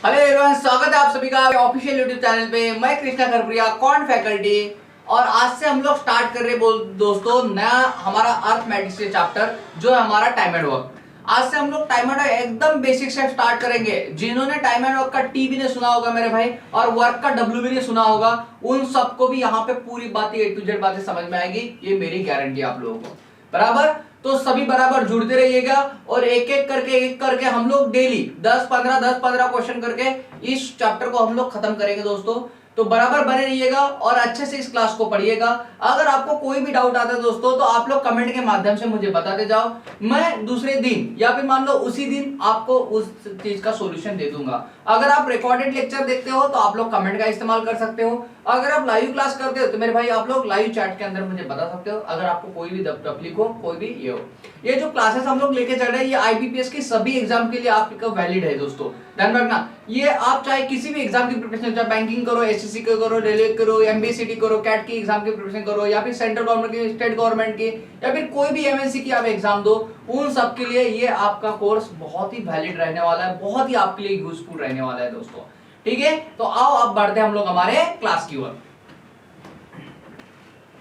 Hello everyone, स्वागत है आप सभी का ऑफिशियल यूट्यूब चैनल पे। मैं कृष्णा खरपुरिया, कॉन्ट फैकल्टी। और आज से हम लोग स्टार्ट कर रहे हैं दोस्तों नया हमारा अर्थमेटिक्स चैप्टर जो है हमारा टाइम एंड वर्क। आज से हम लोग टाइम एंड वर्क एकदम बेसिक से स्टार्ट करेंगे। जिन्होंने टाइम एंड वर्क का टी भी नहीं सुना होगा मेरे भाई, और वर्क का डब्ल्यू भी नहीं सुना होगा, उन सबको भी यहाँ पे पूरी बातें A to Z बातें समझ में आएगी, ये मेरी गारंटी आप लोगों को। बराबर, तो सभी बराबर जुड़ते रहिएगा और एक एक करके हम लोग डेली 10-15 क्वेश्चन करके इस चैप्टर को हम लोग खत्म करेंगे दोस्तों। तो बराबर बने रहिएगा और अच्छे से इस क्लास को पढ़िएगा। अगर आपको कोई भी डाउट आता है दोस्तों तो आप लोग कमेंट के माध्यम से मुझे बताते जाओ, मैं दूसरे दिन या फिर मान लो उसी दिन आपको उस चीज का सॉल्यूशन दे दूंगा। अगर आप रिकॉर्डेड लेक्चर देखते हो तो आप लोग कमेंट का इस्तेमाल कर सकते हो। अगर आप लाइव क्लास करते हो तो मेरे भाई आप लोग लाइव चैट के अंदर मुझे बता सकते हो। अगर आपको कोई भी तकलीफ हो, कोई भी ये हो, ये जो क्लासेस हम लोग लेके चल रहे हैं ये आईबीपीएस की सभी एग्जाम के लिए आपका वैलिड है दोस्तों। ध्यान रखना, ये आप चाहे किसी भी एग्जाम की प्रिपरेशन, चाहे बैंकिंग करो, एसएससी करो, रेलवे करो, एमबीसीटी करो, कैट की एग्जाम की प्रिपरेशन करो, या फिर सेंट्रल गवर्नमेंट की, स्टेट गवर्नमेंट की, या फिर कोई भी एमएनसी की आप एग्जाम दो, उन सब के लिए ये आपका कोर्स बहुत ही वैलिड रहने वाला है, बहुत ही आपके लिए यूजफुल रहने वाला है दोस्तों। ठीक है, तो आओ अब बढ़ते हैं हम लोग हमारे क्लास की ओर।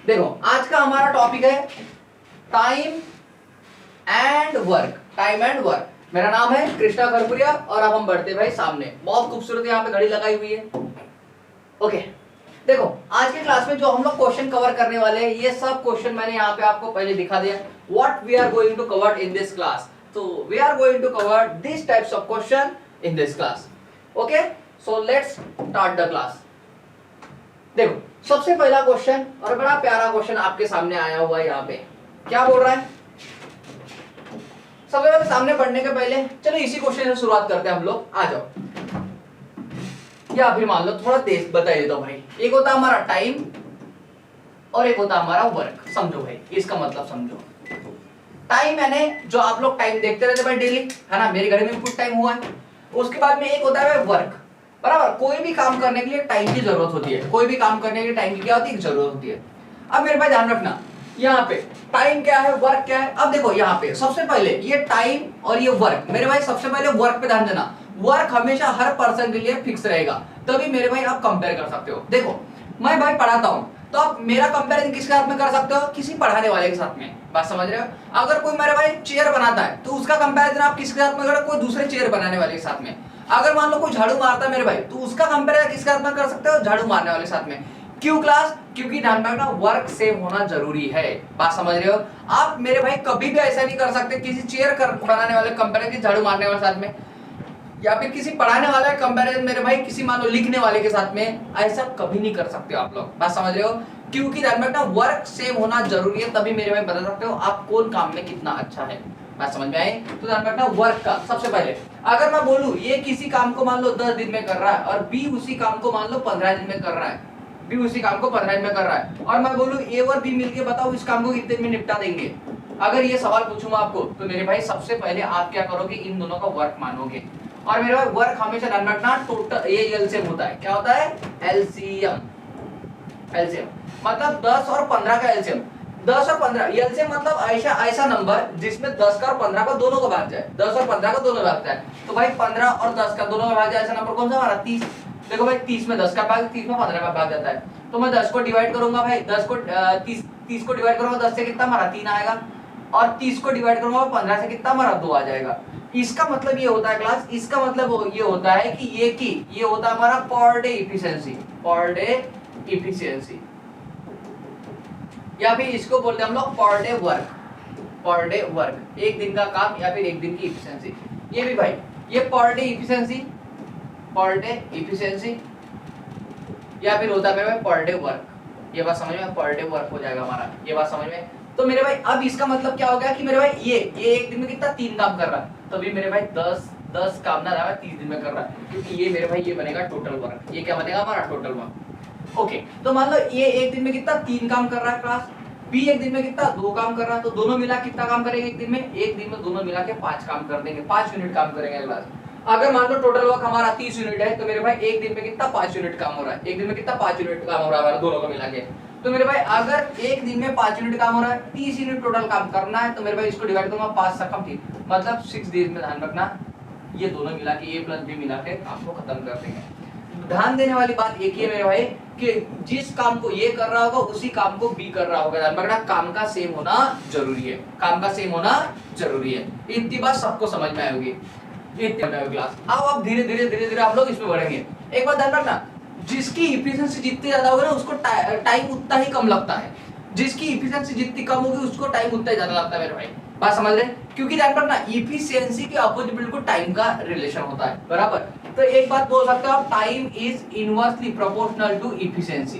देखो आज का हमारा टॉपिक है time and work. Time and work. मेरा नाम है कृष्णा खरपुरिया और अब हम बढ़ते भाई सामने। बहुत खूबसूरत यहाँ पे घड़ी लगाई हुई है। ओके, देखो आज के क्लास में जो हम लोग क्वेश्चन कवर करने वाले हैं, ये सब क्वेश्चन मैंने यहाँ पे आपको पहले दिखा दिया। What we are going to cover in this class, तो we are going to cover this types of question in this class. Okay, so let's start the class. देखो सबसे पहला क्वेश्चन, और बड़ा प्यारा क्वेश्चन आपके सामने आया हुआ है। यहाँ पे क्या बोल रहा है, सबसे पहले सामने पढ़ने के पहले चलो इसी क्वेश्चन से शुरुआत करते हैं हम लोग। आ जाओ, या फिर मान लो थोड़ा तेज बता देता हूं भाई। एक होता है हमारा टाइम और एक होता है हमारा वर्क। समझो भाई, इसका मतलब समझो। टाइम यानी जो आप लोग टाइम देखते रहते भाई डेली, है ना, मेरे घर में कुछ टाइम हुआ है। उसके बाद में एक होता है वर्क। बराबर, कोई भी काम करने के लिए टाइम की जरूरत होती है। कोई भी काम करने के लिए टाइम की क्या होती है, जरूरत होती है। अब मेरे भाई ध्यान रखना, यहाँ पे टाइम क्या है, वर्क क्या है। अब देखो यहाँ पे सबसे पहले ये टाइम और ये वर्क। मेरे भाई सबसे पहले वर्क पे ध्यान देना। वर्क हमेशा हर पर्सन के लिए फिक्स रहेगा, तभी मेरे भाई आप कंपेयर कर सकते हो। देखो मैं भाई पढ़ाता हूँ तो आप मेरा कंपैरिजन किसके साथ में कर सकते हो, किसी पढ़ाने वाले के साथ में। बात समझ रहे हो। अगर कोई मेरे भाई चेयर बनाता है तो उसका कंपैरिजन आप किसके साथ में करो, कोई दूसरे चेयर बनाने वाले के साथ में। अगर मान लो कोई झाड़ू मारता है मेरे भाई, तो उसका कंपैरिजन किसके साथ में कर सकते हो, झाड़ू मारने वाले के साथ में। क्यों क्लास, क्योंकि ध्यान रखना वर्क सेम होना जरूरी है। बात समझ रहे हो। आप मेरे भाई कभी भी ऐसा नहीं कर सकते किसी चेयर बनाने वाले कंपैरिजन झाड़ू मारने वाले साथ में, या फिर किसी पढ़ाने वाला कंपैरिजन मेरे भाई किसी मान लो लिखने वाले के साथ में। ऐसा कभी नहीं कर सकते आप लोग। बात समझ रहे हो। क्योंकि ध्यान रखना वर्क सेम होना जरूरी है, तभी मेरे भाई बता सकते हो आप कौन काम में कितना अच्छा है। बात समझ में आई। तो ध्यान रखना वर्क का सबसे पहले, अगर मैं बोलूं ये किसी काम को मान लो 10 दिन में कर रहा है और बी उसी काम को मान लो 15 दिन में कर रहा है, बी उसी काम को 15 दिन में कर रहा है, और मैं बोलूं ए और बी मिलके बताओ इस काम को कितने दिन में निपटा देंगे। अगर ये सवाल पूछूंगा आपको तो मेरे भाई सबसे पहले आप क्या करोगे, इन दोनों का वर्क मानोगे। और मेरे भाई वर्क हमेशा ध्यान रखना टोटल ये एलसीएम होता है। क्या होता है, एलसीएम। एलसीएम मतलब 10 और 15 का एलसीएम। 10 और 15 एलसीएम मतलब ऐसा नंबर जिसमें 10 का और 15 का दोनों का भाग जाए। 10 और 15 का दोनों भाग जाए, तो भाई 15 और 10 का दोनों का भाग जाए, ऐसा नंबर कौन सा हमारा 30। देखो भाई 30 में 10 का भाग, 30 में 15 का भाग जाता है। तो मैं 10 को डिवाइड करूंगा भाई, 10 को 30 को डिवाइड करूंगा 10 से कितना हमारा 3 आएगा, और 30 को डिवाइड करूंगा 15 से कितना हमारा 2 आ जाएगा। इसका मतलब ये होता है क्लास, इसका मतलब ये होता है कि ये होता है हमारा per day efficiency. Per day efficiency, या फिर इसको बोलते हैं हम लोग per day work. Per day work, एक दिन का काम या फिर एक दिन की इफिशिएंसी। ये भी भाई ये per day efficiency, per day efficiency, या फिर होता है पर डे वर्क। ये बात समझ में, पर डे वर्क हो जाएगा हमारा। ये बात समझ में। तो मेरे भाई अब इसका मतलब क्या हो गया कि मेरे भाई ये एक दिन में कितना 3 काम कर रहा है, तभी मेरे भाई 10 काम ना रहा है 30 दिन में कर रहा है, क्योंकि ये मेरे भाई ये बनेगा टोटल वर्क। ये क्या बनेगा हमारा टोटल वर्क। ओके, तो मान लो ये एक दिन में कितना 3 काम कर रहा है क्लास, बी एक दिन में कितना 2 काम कर रहा है, तो दोनों मिला कितना काम करेंगे एक दिन में, एक दिन में दोनों मिला के 5 काम कर देंगे, 5 यूनिट काम करेंगे क्लास। अगर मान लो टोटल वर्क हमारा 30 यूनिट है, तो मेरे भाई एक दिन में कितना 5 यूनिट काम हो रहा है, एक दिन में कितना 5 यूनिट काम हो रहा है हमारा दोनों को मिला के। तो मेरे भाई अगर एक दिन में 5 यूनिट काम हो रहा है, 30 यूनिट टोटल काम करना है, तो मेरे भाई इसको डिवाइड करूंगा 5 से कम 3, मतलब 6 डेज में। ध्यान रखना ये दोनों मिला के a प्लस बी मिला के काम को खत्म कर देंगे। ध्यान देने वाली बात एक ही है मेरे भाई कि जिस काम को ये कर रहा होगा उसी काम को बी कर रहा होगा। ध्यान रखना, काम का सेम होना जरूरी है, काम का सेम होना जरूरी है। इतनी बात सबको समझ में आएगी, इतनी क्लास। अब धीरे धीरे आप लोग इसमें बढ़ेंगे। एक बात ध्यान रखना, जिसकी इफिशिएंसी जितनी ज्यादा होगी ना उसको टाइम उतना ही कम लगता है, जिसकी इफिशिएंसी जितनी कम होगी उसको टाइम उतना ही ज्यादा लगता है मेरे भाई। बात समझ रहे? क्योंकि ध्यान रखना, इफिशिएंसी के अपोजिट बिल्कुल टाइम का रिलेशन होता है, बराबर। तो एक बात बोल सकते हो आप, time is inversely proportional to efficiency,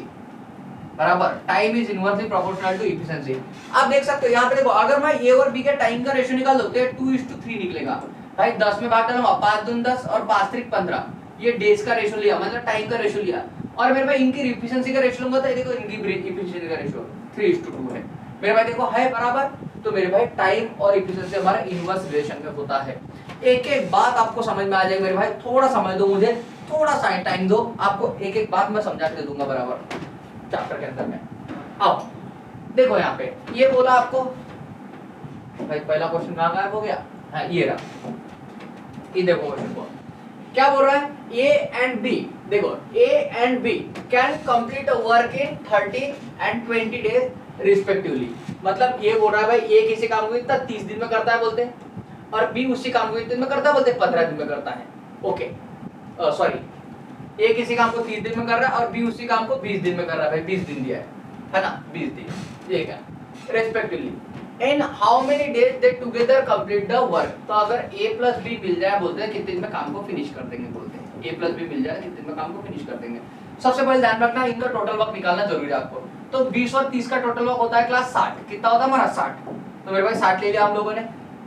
बराबर। Time is inversely proportional to efficiency. आप देख सकते हो यहाँ पे देखो, अगर मैं ए और बी के टाइम का रेशियो निकाल दो तो 2:3 निकलेगा भाई। 10 में भाग करूंगा, 5 दूनी 10 और 5 त्रिक 15, ये डेज का रेशियो लिया, मतलब टाइम का रेशियो लिया। और मेरे भाई इनकी इफिशिएंसी का रेशियो लूंगा तो देखो इनकी इफिशिएंसी का रेशियो 3:2 है मेरे भाई, देखो है बराबर। तो मेरे भाई टाइम और इफिशिएंसी हमारा इनवर्स रिलेशन में होता है। एक एक बात आपको समझ में आ जाएगी मेरे भाई, थोड़ा समझ दो मुझे, थोड़ा सा टाइम दो, आपको एक एक बात मैं समझा के दे दूंगा बराबर चैप्टर के अंदर में। अब देखो यहाँ पे ये बोला आपको भाई, पहला क्वेश्चन कहाँ गायब हो गया? हाँ ये रहा, ये देखो क्वेश्चन को क्या बोल रहा है, ए एंड बी। देखो A and B can complete a work in 30 and 20 days respectively. मतलब ये बोल रहा है भाई, ए किसी काम को इतना 30 दिन में करता है बोलते हैं, और बी उसी काम को इतने दिन में करता है बोलते हैं 15 दिन में करता है। ओके सॉरी, ए किसी काम को 30 दिन में कर रहा है और बी उसी काम को 20 दिन में कर रहा है भाई, 20 दिन दिया है ना, 20 दिन ये क्या respectively. In how many days they together complete the work. तो अगर ए प्लस बी मिल जाए बोलते हैं कितने दिन में काम को फिनिश कर देंगे बोलते हैं, ए प्लस बी मिल जाए कितने दिन में काम को फिनिश कर देंगे। सबसे पहले ध्यान रखना इनका टोटल वर्क निकालना जरूरी है आपको। तो 20 और 30 का टोटल वर्क होता है क्लास 60, कितना होता है हमारा 60। तो मेरे भाई 60 ले लिया हम लोगों ने।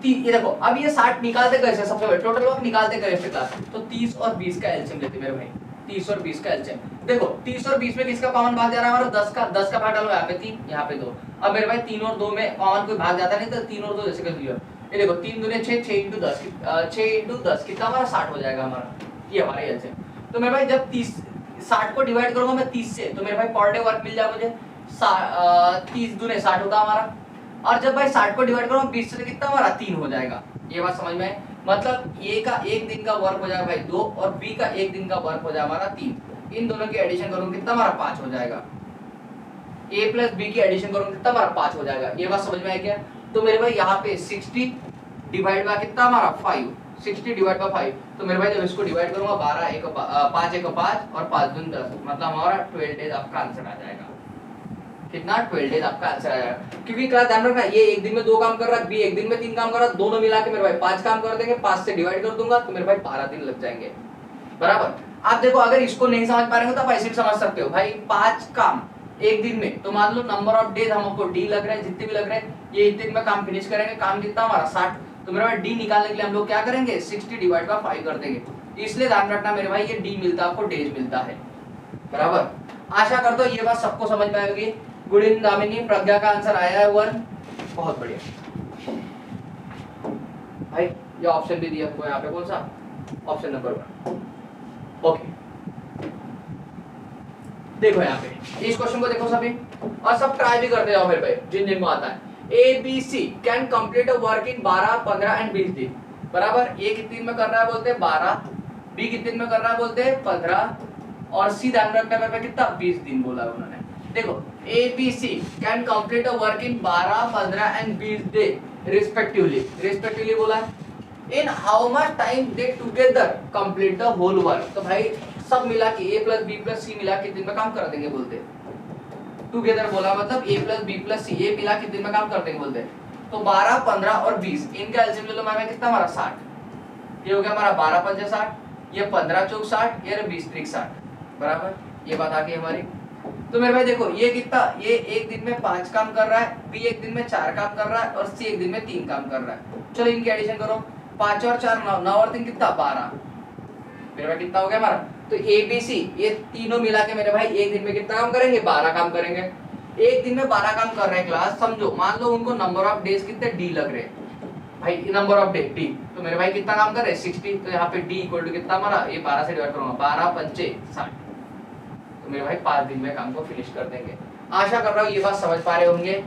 ये देखो अब ये 60 निकालते कैसे, सबसे पहले टोटल वर्क निकालते कैसे क्लास, तो 30 और 20 का एलसीएम लेते मेरे भाई, 30 और 20 का एलसीएम। देखो 30 और 20 में किसका कॉमन भाग जा रहा है हमारा, 10 का भाग डालो, यहाँ पे 3 यहाँ पे 2। अब मेरे भाई 3 और 2 में कॉमन कोई भाग जाता नहीं, तो 3 और 2 जैसे कर दिया। ये देखो 3 दूने 6, 6 × 10 6 × 10 कितना हमारा 60 हो जाएगा हमारा, ये हमारा एलसीएम। तो मेरे भाई जब 60 को डिवाइड करूंगा मैं 30 से, तो मेरे भाई पर डे वर्क मिल जाएगा मुझे 30 दूने 60 होता हमारा। और जब भाई 60 को डिवाइड करूंगा 20 से, कितना हमारा 3 हो जाएगा। ये बात समझ में? मतलब ए का 1 दिन का वर्क हो जाएगा भाई 2 और बी का 1 दिन का वर्क हो जाएगा हमारा 3। इन दोनों की एडिशन करूंगा कितना हमारा 5 हो जाएगा। ए प्लस बी की एडिशन करूंगा कितना हमारा 5 हो जाएगा। ये बात समझ में आई क्या? तो मेरे भाई यहाँ पे 60 डिवाइड बाय कितना हमारा 5, 60 डिवाइड बाय 5। तो मेरे भाई जब इसको डिवाइड करूंगा 12 1 5 1 5 और 5 दूनी 10, मतलब हमारा 12 डेज आपका आंसर आ जाएगा। कितना? 12 डेज आपका आंसर आएगा। क्योंकि क्या ध्यान रखना, ये एक दिन में 2 काम कर रहा है, बी एक दिन में 3 काम कर रहा है, दोनों मिला के मेरे भाई 5 काम कर देंगे, 5 से डिवाइड कर दूंगा तो मेरे भाई 12 दिन लग जाएंगे, बराबर। आप देखो अगर इसको नहीं समझ पा रहे हो तो आप ऐसे भी समझ सकते हो भाई, 5 काम एक दिन में, तो मान लो नंबर ऑफ डेज हमको डी लग रहे हैं, जितने भी लग रहे हैं ये एक दिन में काम फिनिश करेंगे। काम कितना हमारा 60, तो मेरे भाई डी निकालने के लिए हम लोग क्या करेंगे 60 डिवाइड बाय 5 कर देंगे। इसलिए ध्यान रखना मेरे भाई ये डी मिलता है आपको, डेज मिलता है, बराबर। आशा करता हूं ये बात सबको समझ में आएगी। गुड इन दामिनी, प्रज्ञा का आंसर आया है 1, बहुत बढ़िया भाई। ये ऑप्शन भी दिया आपको यहाँ पे, कौन सा ऑप्शन नंबर 1। ओके देखो यहाँ पे इस क्वेश्चन को देखो सभी, और सब ट्राई भी करते जाओ मेरे भाई जिन जिनको आता है। A B C can complete a work in 12 15 and 20 दिन, बराबर। ए कितने दिन में कर रहा है बोलते हैं 12, बी कितने दिन में कर रहा है बोलते हैं 15, और सी ध्यान रखना मेरे भाई कितना 20 दिन बोला है उन्होंने। देखो A B C can complete a work in 12 15 and 20 day respectively बोला है। In how much time they together complete the whole work. तो भाई सब मिला के A plus B plus C मिला के दिन में काम कर देंगे बोलते। टुगेदर बोला मतलब ए प्लस बी प्लस सी, ये मिला के दिन में काम कर देंगे बोलते। तो 12 15 और 20 इनका एलसीएम ले लो मैं कितना हमारा 60। ये हो गया हमारा 12 5 60, ये 15 चौक 60, ये 20 त्रिक 60, बराबर। ये बात आ गई हमारी। तो मेरे भाई देखो ये कितना, ये एक दिन में 5 काम कर रहा है, बी एक दिन में 4 काम कर रहा है, और सी एक दिन में 3 काम कर रहा है। चलो इनकी एडिशन करो, 5 और 4 9 और 3 कितना 12, मेरे भाई कितना हो गया हमारा। तो ए बी सी ये तीनों मिला के मेरे भाई एक दिन में कितना काम करेंगे 12 काम करेंगे। एक दिन में 12 काम कर रहे हैं क्लास, समझो मान लो उनको नंबर ऑफ डेज कितने डी लग रहे हैं भाई, नंबर ऑफ डे डी। तो मेरे भाई कितना काम कर रहे हैं 60, तो यहाँ पे डी इक्वल टू कितना हमारा, ये 12 से डिवाइड करूंगा 12 5 60, तो मेरे भाई 5 दिन में काम को फिनिश कर देंगे। आशा कर रहा हूँ ये बात समझ पा रहे होंगे।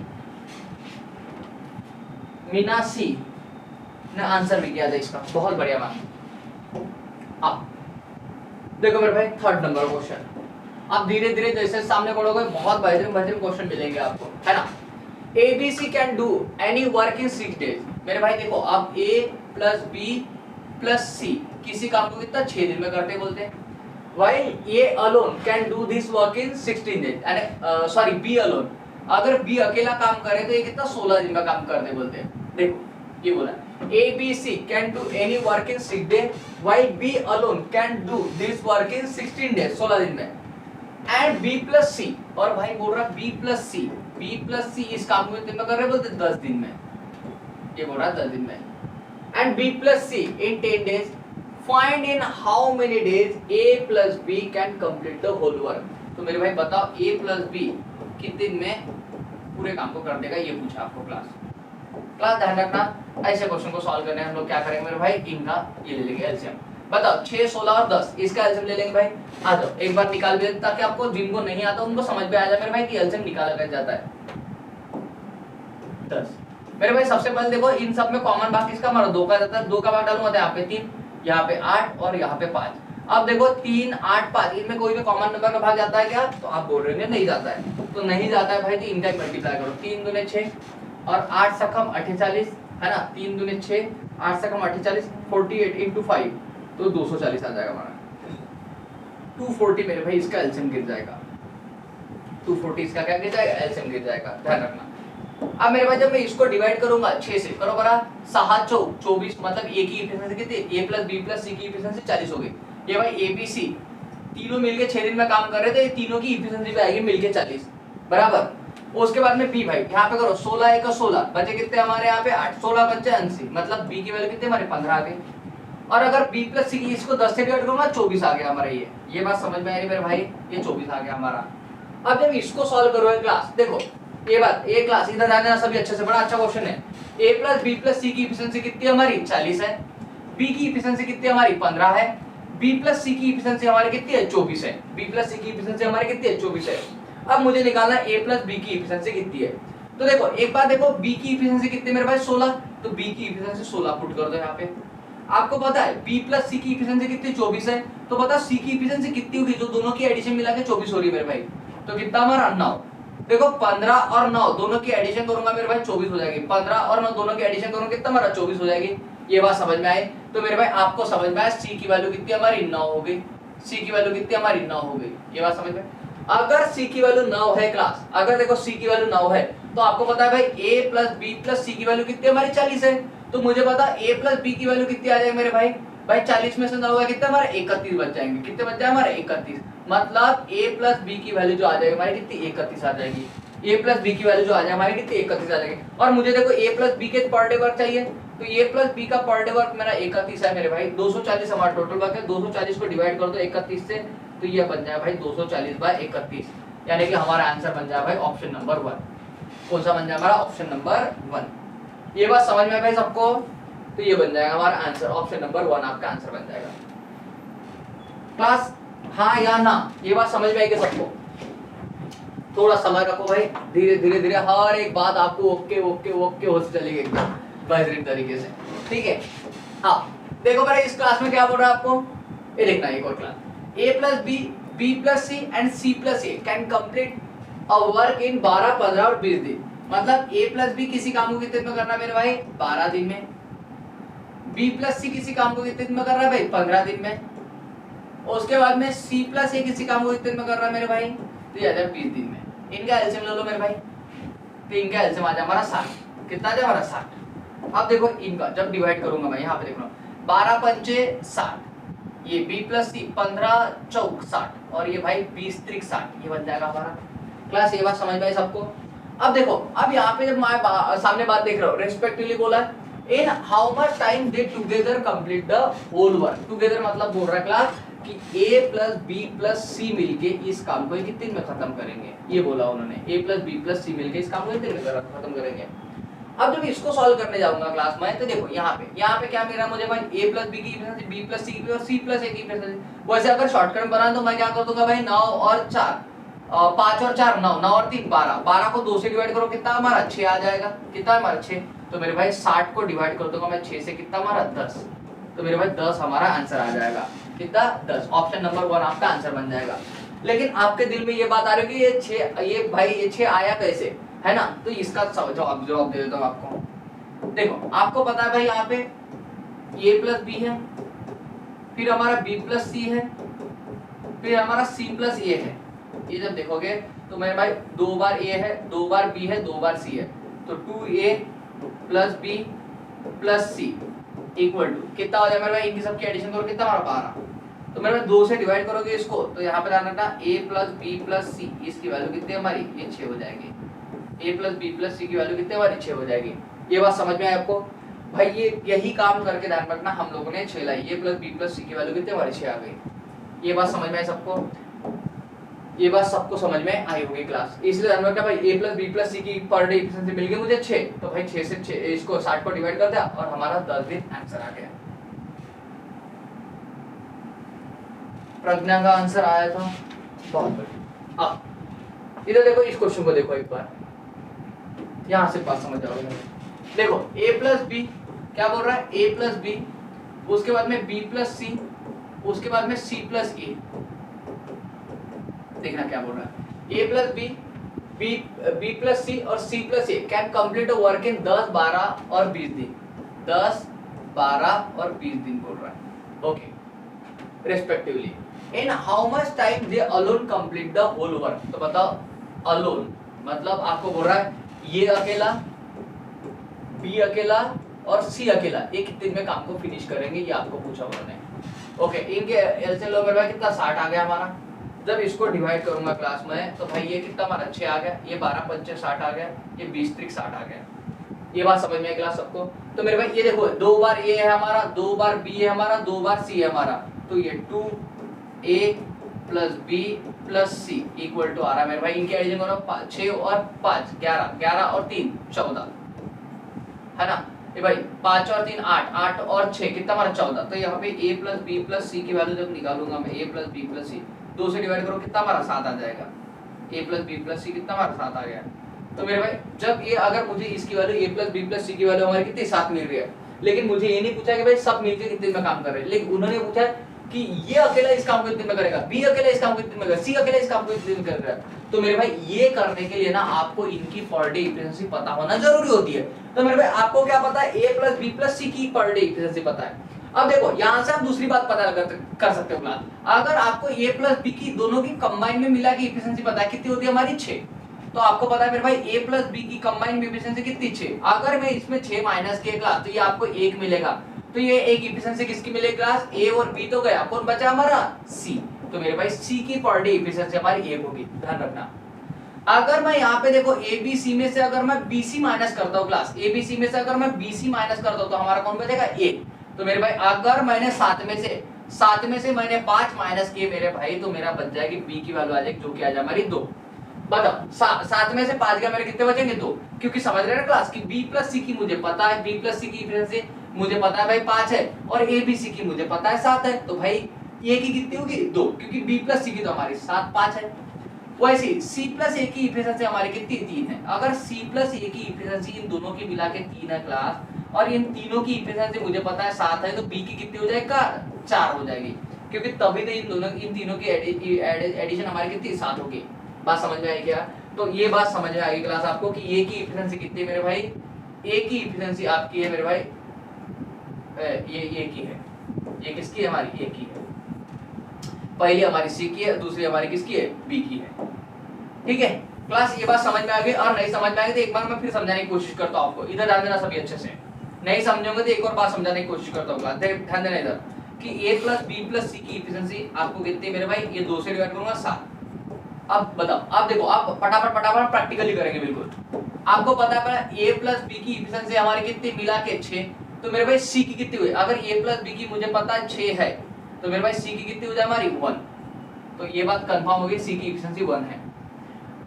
मीना सी ने आंसर भी किया था इसका, बहुत बढ़िया बात। अब देखो मेरे भाई थर्ड नंबर क्वेश्चन, आप धीरे धीरे जैसे सामने पढ़ोगे बहुत बेहतरीन बेहतरीन क्वेश्चन मिलेंगे आपको, है ना। ABC can do any work in 6 days। मेरे भाई देखो अब A plus B plus C किसी काम को कितना 6 दिन में करते बोलते हैं, while A alone can do this work in 16 days, यानी सॉरी B alone, अगर B अकेला काम करे तो ये कितना 16 दिन में काम करते बोलते हैं। देखो ये बोला ABC can do any work in 6 days while B alone can do this work in 16 days, 16 दिन में, and B plus C, और भाई बोल रहा B plus C इस काम को कितने में कर रहे बोलते 10 दिन में, ये बोल रहा 10 दिन में, and B plus C in 10 days, find in how many days A plus B can complete the whole work। तो मेरे भाई बताओ A plus B कितने दिन में पूरे काम को कर देगा, ये पूछा आपको क्लास ध्यान रखना। ऐसे क्वेश्चन को सॉल्व करने हम लोग क्या करेंगे मेरे भाई, इनका ये ले लेंगे एलसीएम। बताओ 6, 16 और 10 इसका एलसीएम ले लेंगे भाई। आ जाओ एक बार निकाल भी ताकि आपको जिनको नहीं आता उनको समझ में आ जाए मेरे भाई कि एलसीएम निकाला कैसे जाता है। 10 मेरे भाई सबसे पहले देखो इन सब में कॉमन भाग किसका हमारा 2 का जाता है, 2 का भाग डालूंगा यहाँ पे 3, यहाँ पे 8 और यहाँ पे 5। अब देखो 3, 8, 5 इनमें कोई भी कॉमन नंबर का भाग जाता है क्या, तो आप बोल रहे हैं नहीं जाता है, तो नहीं जाता है भाई तो इनका मल्टीप्लाई करो, 3 दूने 6 और 8 से कम 48, है ना, 3 दूने 6, 8 से कम 48, 48 into 5 तो 240 आ जाएगा हमारा, 240 मेरे भाई इसका एलसीएम गिर जाएगा, 240 इसका क्या गिर जाएगा, एलसीएम गिर जाएगा, ध्यान रखना। अब मेरे भाई जब मैं इसको डिवाइड करूंगा 6 से, करो बड़ा 6 चौक 24, मतलब ए की एफिशिएंसी कितनी, A plus B plus C की एफिशिएंसी 40 हो गई। ये भाई ABC तीनों मिलके 6 दिन में काम कर रहे थे, ये तीनों की एफिशिएंसी पे आएगी मिलके 40 बराबर। उसके बाद में B भाई यहाँ पे करो 16 1 16 बचे कितने हमारे यहाँ पे 8, 16 बचे 80, मतलब B की वैल्यू कितनी हमारे 15 आ गई। और अगर B plus C की इसको 10 से डिवाइड करूंगा 24 आ गया हमारा, ये बात समझ में आ रही मेरे भाई, ये 24 आ गया हमारा। अब जब इसको सॉल्व करोगे क्लास, देखो ये बात ए क्लास इधर ध्यान देना सभी अच्छे से, बड़ा अच्छा क्वेश्चन है। A plus B plus C की एफिशिएंसी कितनी हमारी 40 है, B की एफिशिएंसी कितनी हमारी 15 है, B plus C की एफिशिएंसी हमारी कितनी है 24 है, B plus C की एफिशिएंसी हमारी कितनी है 24 है। अब मुझे निकालना है A plus B की एफिशिएंसी कितनी है, तो देखो एक बार देखो B की एफिशिएंसी कितनी मेरे भाई 16, तो B की एफिशिएंसी 16 पुट कर दो यहाँ पे। आपको पता है B plus C की एफिशिएंसी कितनी 24 है, तो बता C की एफिशिएंसी कितनी होगी, जो दोनों की एडिशन मिला के 24 हो रही है मेरे भाई, तो कितना हमारा 9। देखो 15 और 9 दोनों की एडिशन करूंगा मेरे भाई 24 हो जाएगी, 15 और 9 दोनों की एडिशन करूंगा कितना हमारा 24 हो जाएगी। ये बात समझ में आई, तो मेरे भाई आपको समझ में आया C की वैल्यू कितनी हमारी 9 हो गई, C की वैल्यू कितनी हमारी 9 हो गई, ये बात समझ में। अगर C की वैल्यू 9 है क्लास, अगर देखो C की वैल्यू 9 है तो आपको पता है भाई A plus B plus C की वैल्यू कितनी हमारी 40 है, तो मुझे पता A plus B की वैल्यू कितनी आ जाएगी मेरे भाई, 40 में से 9 होगा कितना हमारा 31 बच जाएंगे, कितने बच जाए हमारे 31, मतलब A plus B की वैल्यू जो आ जाएगी हमारी कितनी 31 आ जाएगी, A plus B की वैल्यू जो आ जाए हमारी कितनी 31 आ जाएगी। और मुझे देखो A plus B के पर डे वर्क चाहिए, तो A plus B का पर डे वर्क मेरा 31 है मेरे भाई, 240 हमारा टोटल वर्क है, 240 को डिवाइड कर दो 31 से, तो ये बन जाए भाई 240/31, यानी कि हमारा आंसर बन जाए भाई ऑप्शन नंबर 1। कौन सा बन जाए हमारा ऑप्शन नंबर 1, ये बात समझ में आए भाई सबको, तो ये बन जाएगा हमारा आंसर ऑप्शन नंबर 1 आपका आंसर बन जाएगा। क्लास हाँ या ना, ये बात समझ में आएगी सबको, थोड़ा समय रखो भाई, धीरे धीरे धीरे हर एक बात आपको ओके ओके ओके होती चलेगी एकदम बेहतरीन तरीके से, ठीक है। हाँ देखो भाई इस क्लास में क्या बोल रहा है आपको, ये देखना एक और class, A plus B, B plus C and C plus A can complete a work in 12, 15 और 20 दिन, मतलब A plus B किसी काम को कितने दिन में करना है मेरे भाई 12 दिन में, B plus C किसी काम को कितने दिन में कर रहा है भाई 15 दिन में, उसके बाद में C plus A किसी काम को कितने दिन में कर रहा है मेरे भाई, तो ये आ जाए 20 दिन में। इनका एलसीएम ले लो मेरे भाई, तो इनका एलसीएम आ जाए हमारा 60, कितना आ जाए हमारा 60। अब देखो इनका जब डिवाइड करूंगा मैं यहाँ पे देख लो 12 पंचे 60, ये B plus C 15 चौक 60 और ये भाई 20 त्रिक 60, ये बन जाएगा हमारा। क्लास ये बात समझ में आई सबको। अब देखो अब यहाँ पे जब मैं सामने बात देख रहा हूँ रेस्पेक्टिवली बोला है in how much time they together complete the whole work, together मतलब बोल रहा है क्लास कि A plus B plus C मिलके इस काम को कितने दिन में खत्म करेंगे, ये बोला उन्होंने A plus B plus C मिलके इस काम को कितने दिन में खत्म करेंगे। अब जब इसको सॉल्व करने जाऊंगा क्लास में, तो देखो यहाँ पे क्या मिल रहा है मुझे भाई A plus B की एफिशिएंसी, B plus C की और C plus A की एफिशिएंसी। वैसे अगर शॉर्टकट में बना तो मैं क्या कर दूंगा भाई 9 और 4, 5 और 4 9, 9 और 3 12, 12 को 2 से डिवाइड करो कितना हमारा 6 आ जाएगा, कितना हमारा 6, तो मेरे भाई 60 को डिवाइड कर दूंगा मैं 6 से, कितना हमारा 10, तो मेरे भाई 10 हमारा आंसर आ जाएगा। कितना 10। ऑप्शन नंबर 1 आपका आंसर बन जाएगा। लेकिन आपके दिल में ये बात आ रही है कि ये 6 आया कैसे, है ना? तो इसका जवाब दे देता हूँ आपको। देखो आपको पता है भाई यहाँ पे a प्लस बी है, फिर हमारा b प्लस सी है, फिर हमारा c प्लस a है। ये जब देखोगे तो मेरे भाई 2 बार a है, 2 बार b है, 2 बार c है, तो 2a plus b plus c equal to कितना हो जाएगा मेरे भाई? इनकी सबकी एडिशन करो, कितना हमारा 12। तो मेरे भाई 2 से डिवाइड करोगे इसको, तो यहाँ पे ध्यान रखना a plus b plus c, इसकी वैल्यू कितनी हमारी? ये 6 हो जाएगी। a plus b plus c की वैल्यू कितनी हमारी? 6 हो जाएगी। ये बात समझ में आई आपको? भाई ये यही काम करके ध्यान रखना, हम लोगों ने 6 लाई, a plus b plus c की वैल्यू कितनी हमारी? 6 आ गई। ये बात समझ में आई सबको? ये बात सबको समझ में आई होगी क्लास। इसलिए ध्यान रखना भाई a plus b plus c की पर डे एफिशिएंसी मिल गई मुझे 6, तो भाई 6 से 6 इसको 60 को डिवाइड कर दिया और हमारा 10 दिन आंसर आ गया। प्रज्ञा का आंसर आया था, बहुत बढ़िया। अब इधर देखो, इस क्वेश्चन को देखो एक बार, यहां से बात समझ जाओगे। देखो a प्लस b क्या बोल रहा है? a प्लस b, उसके बाद में b प्लस c, उसके बाद में c प्लस a। देखना क्या बोल रहा है? a plus b plus c और c plus a can complete a work इन 10, 12 और 20 दिन। 10, 12 और 20 दिन बोल रहा है, okay, respectively. In how much time they alone complete the whole work. तो बताओ, अलोन मतलब आपको बोल रहा है ये अकेला, b अकेला और c अकेला एक कितने में काम को फिनिश करेंगे, ये आपको पूछा उन्होंने। ओके, इनके एलसीएम लो मेरे भाई कितना? 60 आ गया हमारा। जब इसको डिवाइड करूंगा क्लास में तो भाई ये कितना हमारा? 6 आ गया, ये 12 पंचे 60 आ गया, ये 20 त्रिक 60 आ गया। ये बात समझ में आई क्लास सबको? तो मेरे भाई ये देखो 2 बार a है हमारा, 2 बार b है हमारा, 2 बार c है हमारा, तो ये 2a plus b plus c equal to आ रहा है मेरे भाई। इनकी एडिशन करो, 6 और 5 11, 11 और 3 14, है ना? ये भाई 5 और 3 8, 8 और 6 कितना हमारा? 14। तो यहाँ पे a plus b plus c की वैल्यू जब निकालूंगा मैं, a plus b plus c 2 से डिवाइड करो, कितना हमारा? 7 आ जाएगा। a plus b plus c कितना हमारा? 7 आ गया। तो मेरे भाई जब ये अगर मुझे इसकी value a plus b plus c की वैल्यू हमारी कितनी? 7 मिल रही है, लेकिन मुझे ये नहीं पूछा कि भाई सब मिलकर कितने में काम कर रहे हैं, लेकिन उन्होंने पूछा कि ये अकेला इस काम को कितने में करेगा, b अकेला इस काम को कितने में करेगा, c अकेला इस काम को कितने में करेगा। तो मेरे भाई ये करने के लिए ना आपको इनकी पर डे एफिशिएंसी पता होना जरूरी होती है। तो मेरे भाई आपको क्या पता है? a plus b plus c की पर डे एफिशिएंसी पता है। अब देखो यहां से आप दूसरी बात पता कर सकते हो क्लास, अगर आपको a प्लस b की दोनों की कंबाइन में मिला के एफिशिएंसी पता है, कितनी होती है हमारी? 6। तो आपको पता है मेरे भाई a प्लस b की कंबाइन एफिशिएंसी कितनी? 6। अगर मैं इसमें 6 माइनस किया क्लास तो ये आपको 1 मिलेगा। तो ये एक एफिशिएंसी किसकी मिलेगी क्लास? a और b तो गया, कौन बचा हमारा? c। तो मेरे भाई c की पर डे एफिशिएंसी हमारी 1 होगी, ध्यान रखना। अगर मैं यहाँ पे देखो ABC में से अगर मैं BC माइनस करता हूँ क्लास, ABC में से अगर मैं BC माइनस करता हूँ तो हमारा कौन बचेगा? A। तो मेरे भाई अगर मैंने 7 में से मैंने 5 माइनस किए मेरे भाई, तो मेरा बच जाएगी B की वैल्यू आ जाएगी, जो कि आ जाए हमारी 2। बताओ 7 में से 5 गया, मेरे कितने बचेंगे? 2। क्योंकि समझ रहे हैं ना क्लास की B प्लस C की मुझे पता है, B प्लस C की एफिशिएंसी मुझे पता है भाई 5 है, और ABC की मुझे पता है 7 है। तो भाई A की कितनी होगी? 2, क्योंकि B प्लस C की तो हमारी 7 5 है। वैसे C प्लस A की एफिशिएंसी हमारी कितनी? 3 है। अगर C प्लस A की एफिशिएंसी इन दोनों की मिला के 3 है क्लास, और इन तीनों की एफिशिएंसी मुझे पता है 7 है, तो B की कितनी हो जाएगा? 4 हो जाएगी, क्योंकि तभी तो इन तीनों की एडिशन हमारी कितनी? 7 होगी। बात समझ में आई क्या? तो ये बात समझ में आएगी क्लास आपको कि A की एफिशिएंसी कितनी है मेरे भाई? A की एफिशिएंसी आपकी है मेरे भाई, ये A की है। ये किसकी है? हमारी A की है। पहली हमारी C की है, दूसरी हमारी किसकी है? B की है। ठीक है क्लास, ये बात समझ में आ गई? और नहीं समझ में आ गई तो एक बार मैं फिर समझाने की कोशिश करता हूं आपको। इधर ध्यान देना सभी अच्छे से, नहीं समझोगे तो एक और बात समझाने की कोशिश करता हूं क्लास। ध्यान देना इधर कि A plus B plus C की एफिशिएंसी आपको कितनी मेरे भाई? ये 2 से डिवाइड करूंगा 7। अब बताओ, आप देखो, आप फटाफट प्रैक्टिकली करेंगे बिल्कुल। आपको पता है A प्लस B की एफिशिएंसी हमारी कितनी? मिला के 6। तो मेरे भाई C की कितनी हुई? अगर A प्लस B की मुझे पता है 6 है, तो मेरे भाई C की कितनी हो जाए हमारी? 1। तो ये बात कंफर्म हो गई, C की एफिशिएंसी 1 है।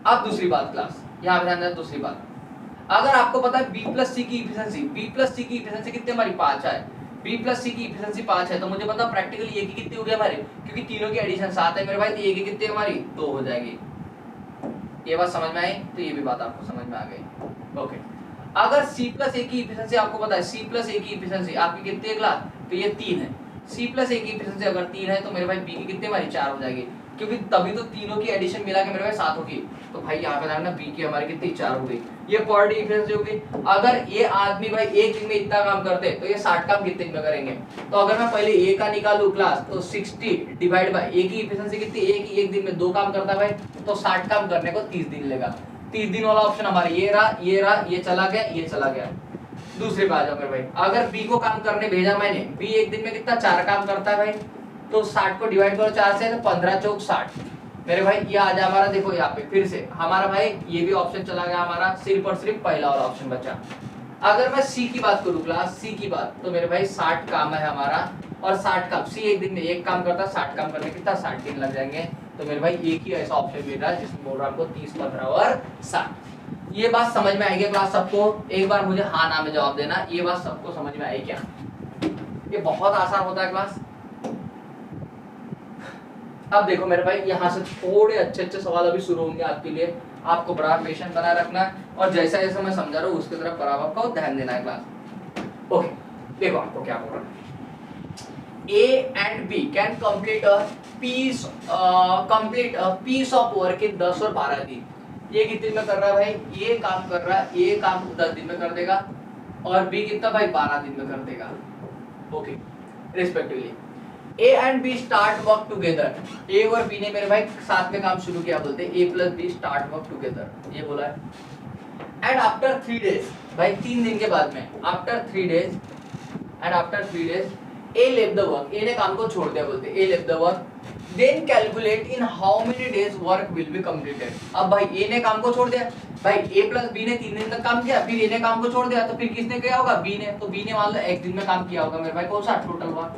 अब दूसरी बात क्लास, यहाँ पे ध्यान देना। दूसरी बात, अगर आपको पता है B प्लस C की एफिशिएंसी कितनी हमारी? 5 है। B प्लस C की एफिशिएंसी 5 है, तो मुझे पता प्रैक्टिकली A की कितनी होगी हमारी? क्योंकि तीनों की एडिशन 7 है मेरे भाई, तो A की कितनी हमारी? 2 हो जाएगी। ये बात समझ में आई? तो ये भी बात आपको समझ में आ गई। ओके, अगर C प्लस A की एफिशिएंसी आपको पता है, C प्लस A की एफिशिएंसी आपकी कितनी है क्लास? तो ये 3 है। सी प्लस ए की एफिशिएंसी अगर 3 है तो मेरे भाई बी की कितनी हमारी 4 हो जाएगी, क्योंकि तभी तो तीनों की एडिशन मिला के मेरे भाई 7 होगी। तो भाई यहाँ पे ना बी की हमारी कितनी 4 हो गई, ये पर डे एफिशिएंसी होगी। अगर ये आदमी भाई एक दिन में इतना काम करते तो ये 60 काम कितने दिन में करेंगे। तो अगर मैं पहले ए का निकालूं क्लास तो 60 डिवाइड बाय ए की एफिशिएंसी कितनी, ए की एक दिन में 2 काम करता है भाई, तो 60 काम करने को 30 दिन लेगा। 30 दिन वाला ऑप्शन हमारा ये रहा, ये रहा, ये चला गया, ये चला गया। दूसरे पे आ जाओ मेरे भाई, अगर बी को काम करने भेजा मैंने, बी एक दिन में कितना 4 काम करता है भाई, तो 60 को डिवाइड करो 4 से, तो 15 चौक 60 मेरे भाई। ये आ जा हमारा, देखो यहाँ पे फिर से हमारा भाई ये भी ऑप्शन चला गया हमारा, सिर्फ और सिर्फ पहला वाला ऑप्शन बचा। अगर मैं सी की बात करूँ क्लास, सी की बात, तो मेरे भाई 60 काम है हमारा, और 60 काम सी एक दिन में एक काम करता है, 60 काम करने कितना 60 दिन लग जाएंगे। तो मेरे भाई एक ही ऐसा ऑप्शन मिल रहा है जिसमें बोल रहा है आपको 30, 15 और 60। ये बात समझ में आएगी क्लास सबको? एक बार मुझे हाँ ना में जवाब देना, ये बात सबको समझ में आई क्या? ये बहुत आसान होता है क्लास। अब देखो मेरे भाई, यहाँ से थोड़े अच्छे अच्छे सवाल अभी शुरू होंगे आपके लिए, आपको बड़ा पेशेंस बनाए रखना है, और जैसा जैसा मैं समझा रहा हूँ उसकी तरफ बराबर आपको ध्यान देना है क्लास। ओके, देखो आपको क्या बोल रहा है, A and B can complete a piece of work in 10 और 12 दिन। ये कितने दिन में कर रहा है भाई, ये काम कर रहा है, ये काम 10 दिन में कर देगा, और B कितना भाई 12 दिन में कर देगा। Okay, respectively A and B start work together। A और B ने मेरे भाई साथ में काम शुरू किया, बोलते हैं A plus B start work together, ये बोला है। And after 3 days, भाई 3 दिन के बाद में, after 3 days A left the work, A ने काम को छोड़ दिया, बोलते A left the work, then calculate in how many days work will be completed। अब भाई A ने काम को छोड़ दिया, भाई A plus B ने 3 दिन तक काम किया, फिर A ने काम को छोड़ दिया, तो फिर किसने किया होगा, B ने। तो B ने मान लो एक दिन में काम किया होगा मेरे भाई, कौन सा टोटल वर्क,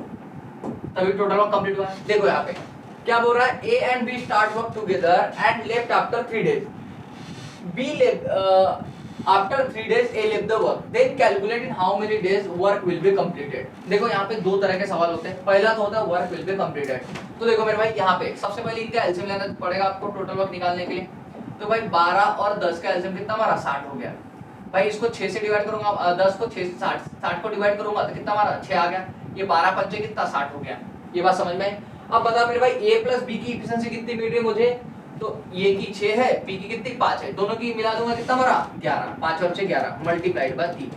तभी टोटल वर्क कंप्लीट हुआ। देखो यहाँ पे क्या बोल रहा है, A and B start work together and left after 3 days। B left after 3 days A left the work, then calculate in how many days work will be completed। देखो यहाँ पे दो तरह के सवाल होते हैं, पहला तो होता है work will be completed। तो देखो मेरे भाई यहाँ पे सबसे पहले इनका एलसीएम लेना पड़ेगा आपको टोटल वर्क निकालने के लिए। तो भाई 12 और 10 का एलसीएम कितना हमारा 60 हो गया। भाई इसको 6 से डिवाइड करूंगा, 10 को 6 से 60 को डिवाइड करूंगा तो कितना हमारा 6 आ गया। ये 12 पंचे कितना 60 हो गया। ये बात समझ में आई? अब बता मेरे भाई A प्लस B की एफिशिएंसी कितनी मिल रही है मुझे, तो A की 6 है, B की कितनी 5 है, दोनों की मिला दूंगा कितना हमारा 11, 5 और 6 11 मल्टीप्लाइड बाय 3।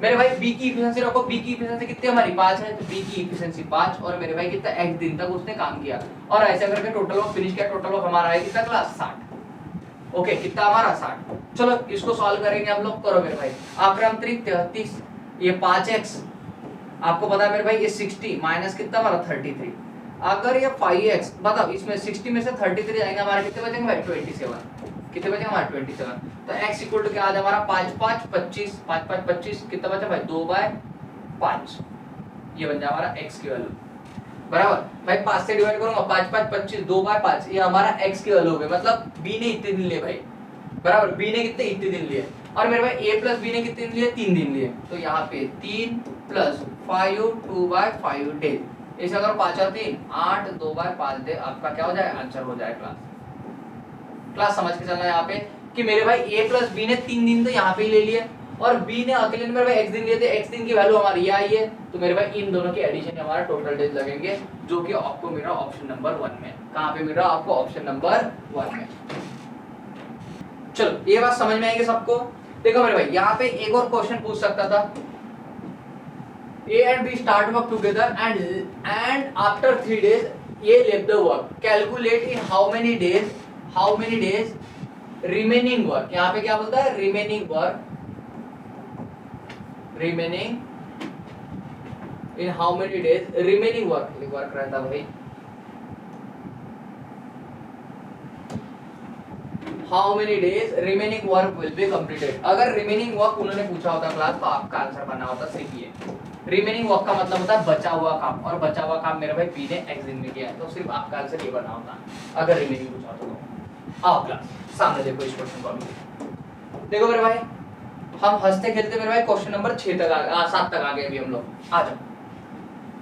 मेरे भाई B की एफिशिएंसी रखो, B की एफिशिएंसी कितनी हमारी 5 है, तो B की एफिशिएंसी 5, और मेरे भाई कितना एक दिन तक उसने काम किया, और ऐसे करके टोटल वर्क फिनिश किया। टोटल वर्क हमारा है कितना क्लास 60। ओके, कितना हमारा 60। चलो इसको सॉल्व करेंगे हम लोग, करो मेरे भाई। आक्रम 33, ये 5x, आपको पता है मेरे भाई ये 60 माइनस कितना हमारा 33, अगर ये 5x बताओ, इसमें 60 में से 33 जाएंगे, हमारे कितने बचेंगे भाई 27, कितने बचेंगे हमारे 27। तो x इक्वल टू क्या आ जाए हमारा 5 5 25, 5 5 25, कितना बचा भाई 2/5, ये बन जाए हमारा x की वैल्यू बराबर। भाई 5 से डिवाइड करूंगा, 5 5 25, 2/5, ये हमारा x की वैल्यू हो गई, मतलब b ने इतने दिन लिए भाई बराबर, b ने कितने इतने दिन लिए, और मेरे भाई a प्लस b ने कितने दिन लिए 3 दिन लिए। तो यहाँ पे 3 प्लस 5 2/5 डेज, इसे अगर 5 और 3 8 2/5 दे, आपका क्या हो जाए आंसर हो जाए क्लास समझ के चलना है यहाँ पे कि मेरे भाई a प्लस b ने 3 दिन तो यहाँ पे ले लिए, और b ने अकेले मेरे भाई x दिन लिए थे, x दिन की वैल्यू हमारी ये आई है। तो मेरे भाई इन दोनों के एडिशन हमारा टोटल डेज लगेंगे, जो कि आपको मिल रहा ऑप्शन नंबर 1 में। कहाँ पे मिल रहा आपको ऑप्शन नंबर 1 में। चलो ये बात समझ में आएगी सबको। देखो मेरे भाई यहाँ पे एक और क्वेश्चन पूछ सकता था, A and B start work together and after 3 days A left the work, calculate in how many days remaining work। यहाँ पे क्या बोलता है remaining in how many days remaining work रहता भाई, how many days remaining work will be completed। अगर remaining work उन्होंने पूछा होता क्लास, तो आपका आंसर बना होता सिर्फ ये। रिमेनिंग वर्क का मतलब होता है बचा हुआ काम, और बचा हुआ काम मेरे भाई बी ने x दिन में किया है, तो सिर्फ आपका आंसर ये बना होता अगर रिमेनिंग पूछा होता तो। आओ क्लास सामने देखो इस क्वेश्चन को। देखो मेरे भाई हम हंसते खेलते मेरे भाई क्वेश्चन नंबर 7 तक आ गए अभी हम लोग। आ जाओ।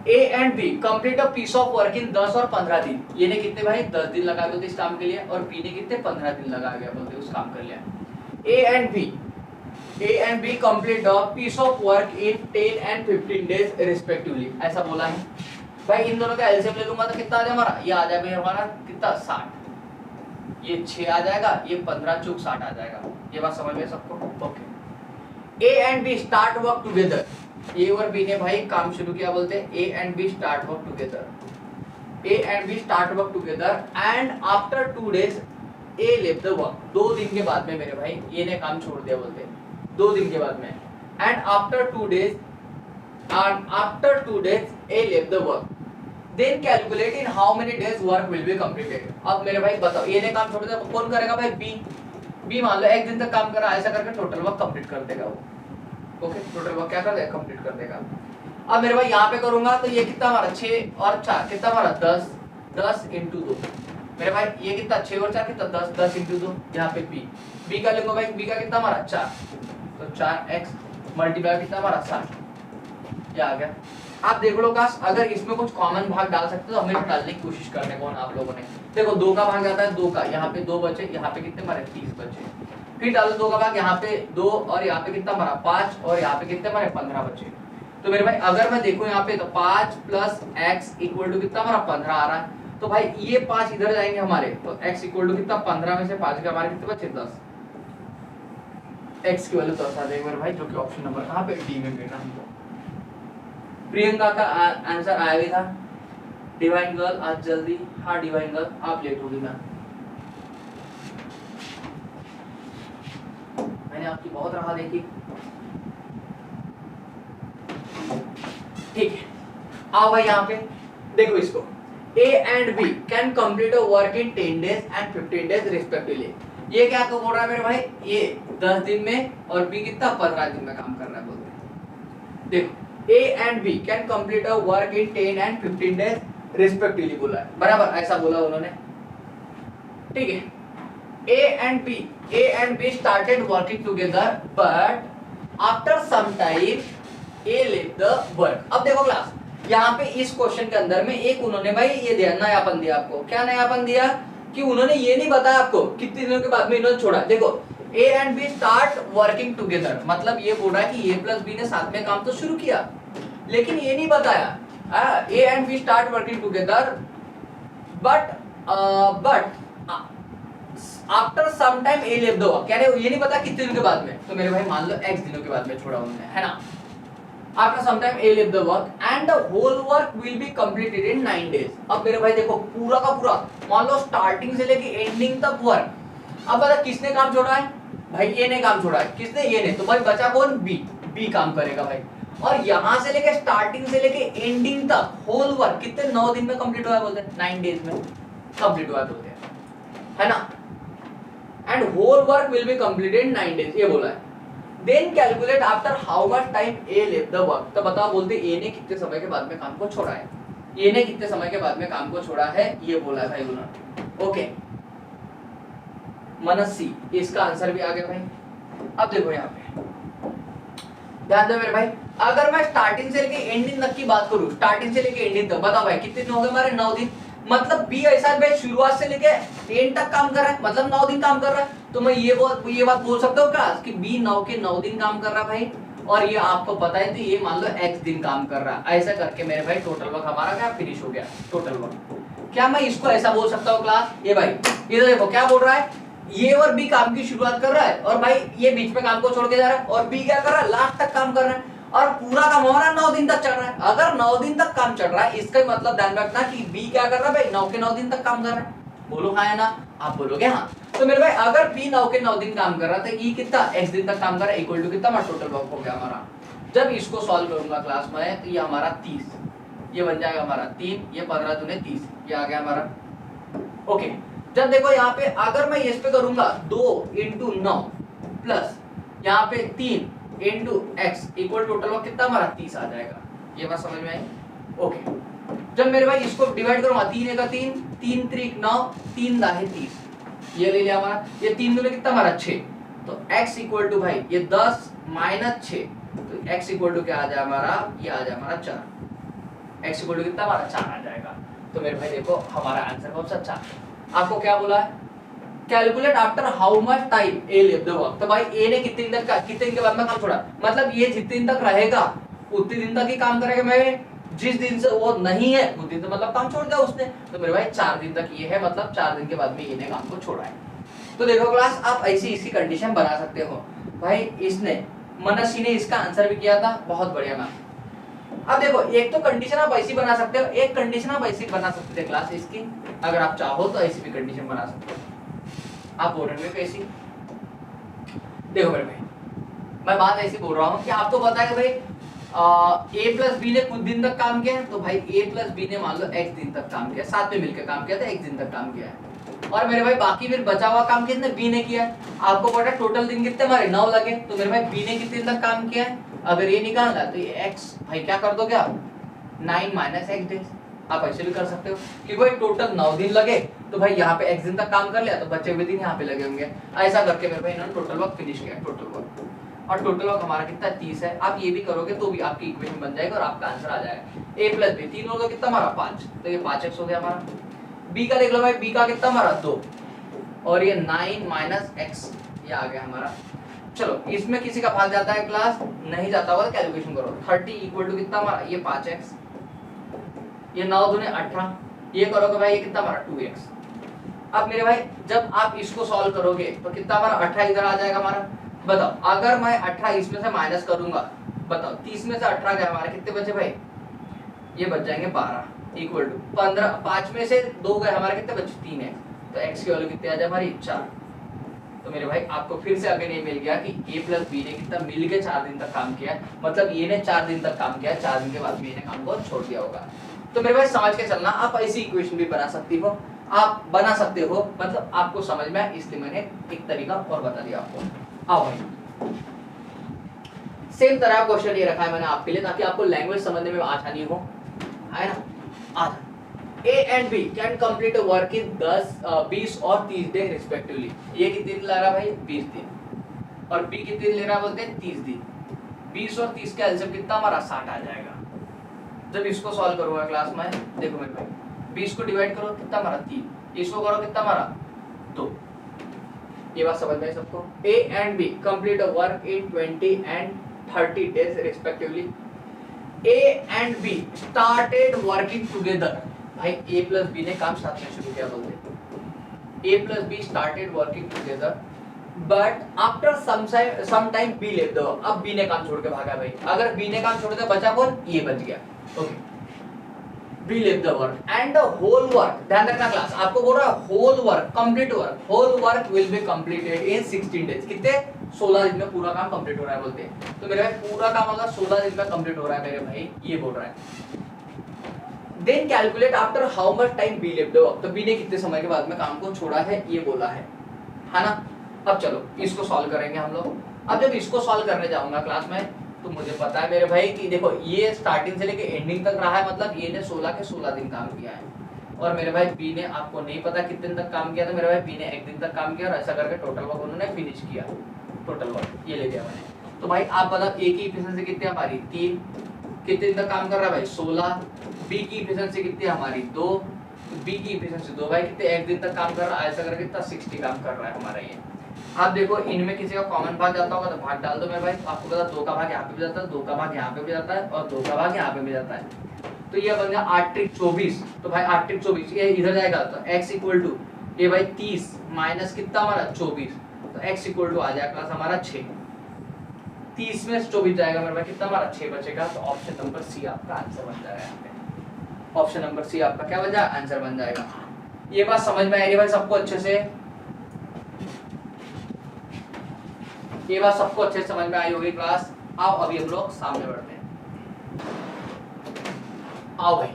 A and B complete a piece of work in 10 और 15 दिन। ये ने कितने भाई 10 दिन लगा बोलते इस काम के लिए, और B ने कितने 15 दिन लगा गया बोलते उस काम कर लिया। A and B complete a piece of work in 10 and 15 days respectively, ऐसा बोला है। भाई इन दोनों का एलसीएम ले लूंगा तो कितना आ जाए हमारा, ये आ जाए भाई हमारा कितना 60, ये 6 आ जाएगा, ये 15 चूक 60 आ जाएगा। ये बात समझ में सबको? Okay. A and B start work together, A और बी ने भाई काम शुरू किया, बोलते हैं A and B start work together, A and B start work together and after 2 days A left the work, 2 दिन के बाद में मेरे भाई ए ने काम छोड़ दिया, बोलते हैं 2 दिन के बाद में। And after 2 days A left the work, then calculate in how many days work will be completed. अब मेरे भाई बताओ, ए ने काम छोड़ दिया, कौन करेगा भाई? बी मान लो 1 दिन तक काम करा, ऐसा करके टोटल वर्क कंप्लीट कर देगा वो। ओके, टोटल वर्क क्या कर देगा? कंप्लीट कर देगा। अब मेरे भाई यहाँ पे करूंगा तो ये कितना हमारा 6 और 4 कितना हमारा 10, 10 into 2 मेरे भाई, ये कितना 6 और 4 कितना 10, 10 into 2। यहाँ पे बी का लेंगे भाई, बी का कितना हमारा 4, तो 4x मल्टीप्लाई कितना हमारा 60, ये आ गया। आप देख लो काश, अगर इसमें कुछ कॉमन भाग डाल सकते हो तो हमें डालने की कोशिश करने कौन आप लोगों ने। देखो 2 का भाग आता है 2 का, यहाँ पे 2 बचे, यहाँ पे कितने हमारे 30 बचे, फिर डालो 2 का भाग, यहाँ पे 2 और यहाँ पे कितना हमारा 5 और यहाँ पे कितने हमारे 15 बचे। तो मेरे भाई अगर मैं देखूं यहाँ पे तो 5 प्लस x इक्वल टू कितना हमारा 15 आ रहा है, तो भाई ये 5 इधर जाएंगे हमारे, तो x इक्वल टू कितना 15 में से 5 के हमारे कितने बचे 10, x की वैल्यू 10 आ जाएगी मेरे भाई, जो कि ऑप्शन नंबर कहाँ पे डी में मिलना हमको। प्रियंका का आंसर आया भी था। डिवाइन गर्ल आज जल्दी, हाँ डिवाइन गर्ल आप लेट होगी ना, मैंने आपकी बहुत राह देखी। ठीक है, आओ भाई यहाँ पे देखो इसको, A and B can complete a work in 10 days and 15 days respectively। ये क्या तो बोल रहा है मेरे भाई, ये 10 दिन में और B कितना 15 दिन में काम कर रहा है, बोलते हैं। देखो A and B can complete a work in 10 and 15 days respectively बोला है, बराबर ऐसा बोला उन्होंने। ठीक है, A and B started working together but after some time A left the work। अब देखो क्लास, यहाँ पे इस क्वेश्चन के अंदर में एक उन्होंने भाई ये दिया नयापन दिया आपको। क्या नयापन दिया? कि उन्होंने ये नहीं बताया आपको कितने दिनों के बाद में इन्होंने छोड़ा। देखो A and B start working together, मतलब ये बोल रहा है कि A प्लस बी ने साथ में काम तो शुरू किया, लेकिन ये नहीं बताया A and B start working together but after some time A left the work, क्या ये नहीं पता कितने दिनों के बाद में। तो मेरे भाई मान लो x दिनों के बाद में छोड़ा उन्होंने, है ना। After some time A left the work and the whole work will be completed in 9 days। अब मेरे भाई देखो पूरा का पूरा मान लो स्टार्टिंग से लेके एंडिंग तक वर्क। अब बता किसने काम छोड़ा है? भाई ए ने काम छोड़ा है। किसने? ये ने। तो भाई बचा कौन? बी काम करेगा भाई। और यहाँ से लेके स्टार्टिंग से लेके एंडिंग तक होल वर्क कितने 9 दिन में कंप्लीट हुआ है बोलते हैं, 9 डेज में कंप्लीट हुआ है बोलते हैं, है ना। And whole work will be completed in 9 days, ये बोला है। Then calculate after how much time A left the work. तो बताओ बोलते ए ने कितने समय के बाद में काम को छोड़ा है, ए ने कितने समय के बाद में काम को छोड़ा है, ये बोला है भाई उन्होंने। ओके मनसी, इसका आंसर भी आ गया भाई। अब देखो यहाँ पे ध्यान दो मेरे भाई, अगर मैं स्टार्टिंग से लेके एंडिंग तक की बात करूं, स्टार्टिंग से लेके एंडिंग तक, बताओ भाई कितने दिन हो गए हमारे? 9 दिन। मतलब बी ऐसा भाई शुरुआत से लेके एंड तक काम कर रहा है, मतलब 9 दिन काम कर रहा है। तो मैं ये बात बोल सकता हूँ क्लास कि बी 9 दिन काम कर रहा है भाई, और ये आपको पता है तो ये मान लो x दिन काम कर रहा है। ऐसा करके मेरे भाई टोटल वर्क हमारा क्या फिनिश हो गया, टोटल वर्क। क्या मैं इसको ऐसा बोल सकता हूँ क्लास? ये भाई इधर देखो क्या बोल रहा है, ये और बी काम की शुरुआत कर रहा है और भाई ये बीच में काम को छोड़ के जा रहा है, और बी क्या कर रहा है? लास्ट तक काम कर रहा है, और पूरा काम हमारा 9 दिन तक चल रहा है। अगर 9 दिन तक काम चल रहा है, इसका मतलब ध्यान रखना कि बी क्या कर रहा है भाई? 9 के 9 दिन तक काम कर रहा है। बोलो हाँ या ना? आप बोलोगे हाँ। तो मेरे भाई अगर बी 9 के 9 दिन काम कर रहा था, ई कितना x दिन तक काम कर रहा है, इक्वल टू कितना हमारा टोटल वर्क हो गया हमारा। जब इसको सॉल्व करूंगा क्लास में तो ये हमारा 30, ये बन जाएगा हमारा 3, ये 15 दूने 30, ये आ गया हमारा। ओके जब देखो यहाँ पे अगर मैं इस पे करूंगा 2 इंटू 9 प्लस यहाँ पे 3 into x equal total work कितना हमारा 30 आ जाएगा। ये बात समझ में आई? ओके जब मेरे भाई इसको डिवाइड करूंगा 3 एक 3, 3 3 9, 3 दाहे 30, ये ले लिया हमारा। ये 3 दूने कितना हमारा 6, तो x इक्वल टू भाई ये 10 माइनस 6, तो x इक्वल टू क्या आ जाए हमारा? ये आ जाए हमारा 4। x इक्वल टू कितना हमारा 4 आ जाएगा। तो मेरे भाई देखो हमारा आंसर कौन सा? 4। आपको क्या बोला है? Calculate after how much time A left the work. तो भाई ए ने कितने दिन के बाद में काम छोड़ा, मतलब ये जितने दिन तक रहेगा उतने दिन तक ही काम करेगा। मैं जिस दिन से वो नहीं है उस दिन से मतलब काम छोड़ दिया उसने। तो मेरे भाई 4 दिन तक ये है, मतलब 4 दिन के बाद में ये काम को छोड़ा है। तो देखो क्लास, आप ऐसी इसकी कंडीशन बना सकते हो। भाई इसने मनसी ने इसका आंसर भी किया था, बहुत बढ़िया मैम। अब देखो एक तो कंडीशन आप ऐसी बना सकते हो, एक कंडीशन आप ऐसी बना सकते थे क्लास इसकी, अगर आप चाहो तो ऐसी भी कंडीशन बना सकते हो। आप बोल रहे हो कैसी? देखो मेरे भाई, मैं बात ऐसी बोल रहा हूँ कि आपको पता है कि भाई ए प्लस बी ने कुछ दिन तक काम किया है, तो भाई ए प्लस बी ने मान लो x दिन तक काम किया, साथ में मिलकर काम किया था, x दिन तक काम किया है। और मेरे भाई बाकी फिर बचा हुआ काम कितने बी ने किया है। आपको पता है टोटल दिन कितने हमारे 9 लगे, तो मेरे भाई बी ने कितने दिन तक काम किया है, अगर ये निकालना है तो ये x भाई क्या कर दोगे आप 9 माइनस x डेज। आप ऐसे भी कर सकते हो कि भाई टोटल 9 दिन लगे, तो भाई यहाँ पे x दिन तक काम कर लिया, तो बचे हुए दिन यहाँ पे लगे होंगे। ऐसा करके मेरे भाई इन्होंने टोटल वर्क फिनिश किया, टोटल वर्क। और टोटल वर्क हमारा कितना 30 है। आप ये भी करोगे तो भी आपकी इक्वेशन बन जाएगी और आपका आंसर आ जाएगा। a प्लस बी 3 होगा कितना हमारा 5, तो ये 5x हो गया हमारा। b का देख लो भाई, b का कितना हमारा 2, और ये 9 माइनस x ये आ गया हमारा। चलो इसमें किसी का भाग जाता है क्लास, नहीं जाता होगा तो कैलकुलेशन करो। 30 इक्वल टू कितना हमारा, ये 5x, ये 9 दूने 18, ये करोगे भाई ये कितना हमारा 2x। अब मेरे भाई जब आप इसको सॉल्व करोगे तो कितना हमारा 18 इधर आ जाएगा हमारा। बताओ अगर मैं 18 इसमें से माइनस करूंगा, बताओ 30 में से 18 गया हमारे कितने बचे भाई, ये बच जाएंगे 12 इक्वल टू 15, 5 में से 2 गए हमारे कितने बचे 3 है, तो x की वैल्यू कितनी आ जाए हमारी 4। तो मेरे भाई आपको फिर से अगर ये मिल गया कि a प्लस बी ने कितना मिल के 4 दिन तक काम किया, मतलब ये ने 4 दिन तक काम किया, 4 दिन के बाद बी ने काम को छोड़ दिया होगा। तो मेरे भाई समझ के चलना, आप ऐसी इक्वेशन भी बना सकती हो, आप बना सकते हो, मतलब आपको समझ में आए इसलिए मैंने एक तरीका और बता दिया आपको। आओ भाई सेम तरह क्वेश्चन ये रखा है मैंने आपके लिए ताकि आपको लैंग्वेज समझने में आसानी हो, है ना। आज A and B can complete a work in 20 और 30 डे रिस्पेक्टिवली। ये कितने दिन ले रहा भाई 20 दिन, और B कितने दिन ले रहा बोलते हैं 30 दिन। 20 और 30 का एलसीएम कितना हमारा 60 आ जाएगा। जब इसको सॉल्व करूंगा क्लास में, देखो मेरे भाई 20 को डिवाइड करो कितना हमारा 3, इसको करो कितना हमारा 2। ये बात समझ में है सबको। A and B complete a work in 20 and 30 days respectively. A and B started working together. भाई A plus B ने काम साथ में शुरू किया बोलते हैं। A plus B started working together, but after some time B left the work. अब B ने काम छोड़ के भागा भाई। अगर B ने काम छोड़ दिया बचा कौन, ये बच गया। Okay, B left the work and the whole work, ध्यान रखना क्लास, आपको बोल रहा है whole work, complete work, whole work will be completed in 16 days। कितने 16 दिन में पूरा काम कंप्लीट हो रहा है बोलते हैं। तो मेरे भाई पूरा काम अगर 16 दिन में कंप्लीट हो रहा है मेरे भाई, ये बोल रहा है। Then calculate after how much time B left the work, तो बी ने कितने समय के बाद में काम को छोड़ा है ये बोला है ना। अब चलो इसको सॉल्व करेंगे हम लोग। अब जब इसको सॉल्व करने जाऊंगा क्लास में, तो मुझे पता है मेरे भाई कि देखो ये स्टार्टिंग से लेके एंडिंग तक रहा है, मतलब ये ने 16 के 16 दिन काम किया है। और मेरे भाई बी ने आपको नहीं पता कितने दिन तक काम किया, तो मेरे भाई बी ने 1 दिन तक काम किया, और ऐसा करके टोटल वर्क उन्होंने फिनिश किया। टोटल वर्क ये ले लिया मैंने। तो भाई आप बताओ ए की एफिशिएंसी कितनी हमारी 3, कितने दिन तक काम कर रहा है भाई 16। बी की एफिशिएंसी कितनी हमारी 2, बी की एफिशिएंसी 2 भाई कितने 1 दिन तक काम कर रहा है, ऐसा करके कितना 60 काम कर रहा है हमारा ये। आप देखो इनमें किसी का कॉमन भाग जाता होगा तो भाग डाल दो मेरे भाई, तो आपको पता 2 का भाग यहाँ पे भी जाता है, 2 का भाग यहाँ पे भी जाता है, और 2 का भाग यहाँ पे भी जाता है। तो ये बन गया 8 त्रिक 24। तो भाई 8 त्रिक 24 ये इधर जाएगा, तो x इक्वल टू ये भाई 30 माइनस कितना हमारा 24, तो x इक्वल टू आ जाएगा क्लास हमारा 6। 30 में से 24 जाएगा मेरे भाई, कितना हमारा 6 बचेगा। तो ऑप्शन नंबर सी आपका आंसर बन जाएगा यहाँ पे। ऑप्शन नंबर सी आपका क्या बन जाएगा, आंसर बन जाएगा। ये बात समझ में आ रही है भाई सबको अच्छे से, ये बात सबको अच्छे से समझ में आई होगी क्लास। आओ अभी हम लोग सामने बढ़ते हैं। आओ भाई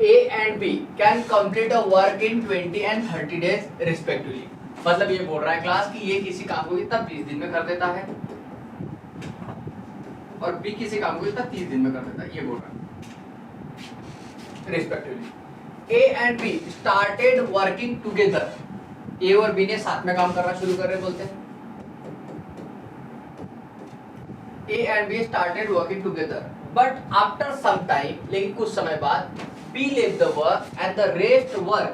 A and B can complete a work in 20 and 30 days respectively। मतलब ये बोल रहा है क्लास कि ये किसी काम को कितना 20 दिन में कर देता है, और B किसी काम को कितना 30 दिन में कर देता है, ये बोल रहा है respectively. A and B started working together। A और B ने साथ में काम करना शुरू कर रहे बोलते हैं। A and B started working together, but after some time, लेकिन कुछ समय बाद B left the work and the rest work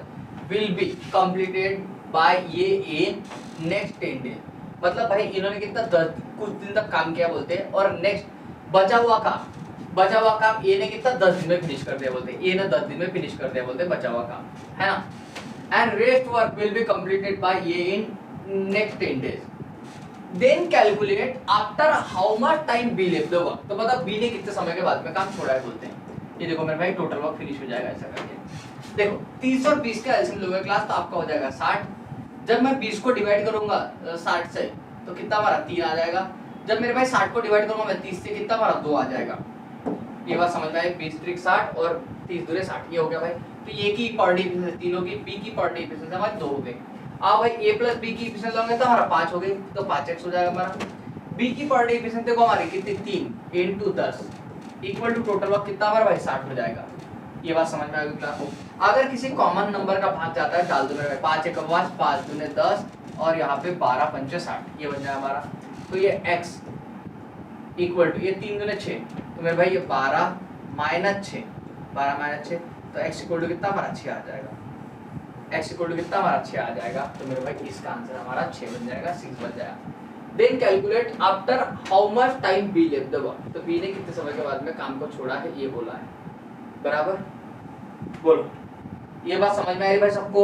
will be completed by ये in next 10 days। मतलब भाई इन्होंने कितना 10 कुछ दिन तक काम किया बोलते हैं, और नेक्स्ट बचा हुआ काम बचा हुआ काम ए ने कितना 10 दिन में फिनिश कर दिया बोलते, ए ने 10 दिन में फिनिश कर दिया बोलते बचा हुआ काम, है ना। And rest work will be completed by A in next 10 days. Then calculate after how much time B left the work, तो मतलब बी ने कितने समय के बाद में काम छोड़ा है बोलते हैं। ये देखो मेरे भाई टोटल वर्क फिनिश हो जाएगा ऐसा करके। देखो 30 और 20 का एलसीएम लोगे क्लास तो आपका हो जाएगा 60। जब मैं 20 को डिवाइड करूंगा 60 से तो कितना हमारा 3 आ जाएगा। जब मेरे भाई 60 को डिवाइड करूंगा मैं 30 से कितना हमारा 2 आ जाएगा। ये बात समझ में आई, 20 त्रिक 60 और 30 दूरे 60, ये हो गया भाई। तो ये की पर डे एफिशिएंसी तीनों की, बी की पर डे एफिशिएंसी हमारे 2 हो गए। अब भाई ए प्लस बी की एफिशिएंसी लोगे तो हमारा 5 हो गई, तो 5x हो जाएगा हमारा। बी की पर डे एफिशिएंसी देखो हमारी कितनी 3 into 10 equal to total work कितना हमारा भाई 60 हो जाएगा। ये बात समझ में आ गई क्लास को। अगर किसी कॉमन नंबर का भाग जाता है डाल दो मेरे भाई, 5 1 5 5 दूने 10 और यहाँ पे 12 पंचे 60, ये बन जाएगा हमारा। तो ये x इक्वल टू ये 3 दूने 6, तो मेरे भाई ये 12 माइनस 6, 12 माइनस 6, तो x इक्वल टू कितना हमारा 6 आ जाएगा। x इक्वल टू कितना हमारा 6 आ जाएगा, तो मेरे भाई इसका आंसर हमारा 6 बन जाएगा, 6 बन जाएगा। Then calculate after how much time B left the work, तो बी ने कितने समय के बाद में काम को छोड़ा है ये बोला है, बराबर। बोलो ये बात समझ में आ रही भाई सबको?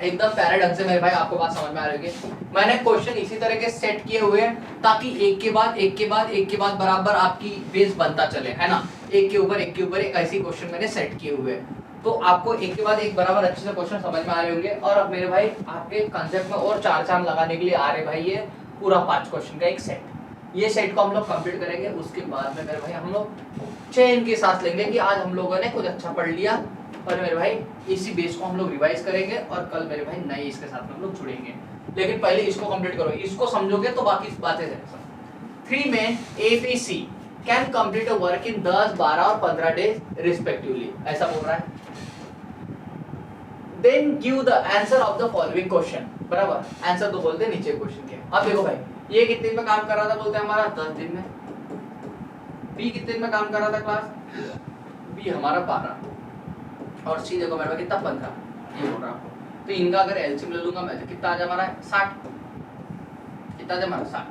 एकदम प्यारे ढंग से मेरे भाई आपको बात समझ में आ रही है। मैंने क्वेश्चन इसी तरह के सेट किए हुए हैं ताकि एक के बाद एक के बाद एक के बाद बराबर आपकी बेस बनता चले, है ना। एक के ऊपर एक ऐसी क्वेश्चन मैंने सेट किए हुए हैं, तो आपको एक के बाद एक बराबर अच्छे से क्वेश्चन समझ में आ रहे होंगे। और अब मेरे भाई आपके कंसेप्ट में और 4 चांद लगाने के लिए आ रहे भाई ये पूरा 5 क्वेश्चन का एक सेट। ये सेट को हम लोग कंप्लीट करेंगे, उसके बाद में मेरे भाई हम लोग चैन के साथ लेंगे कि आज हम लोगों ने कुछ अच्छा पढ़ लिया और मेरे भाई इसी बेस को हम लोग रिवाइज करेंगे और कल मेरे भाई नए इसके साथ हम लोग जुड़ेंगे। लेकिन पहले इसको कंप्लीट करो, इसको समझोगे तो बाकी बातें हैं। 3 men ABC can complete a work इन 10, 12 और 15 डेज रिस्पेक्टिवली, ऐसा बोल रहा है। Then give the answer of the following question, बराबर। आंसर तो बोलते हैं नीचे क्वेश्चन के। अब देखो भाई ये कितने दिन में काम कर रहा था बोलते हैं हमारा 10 दिन में। बी कितने दिन में काम कर रहा था क्लास, बी हमारा 12 और सी देखो मेरे पास कितना 15, ये बोल रहा हूँ। तो इनका अगर एलसीएम ले लूंगा मैं तो कितना आ जाए हमारा 60, कितना आ जाए हमारा 60।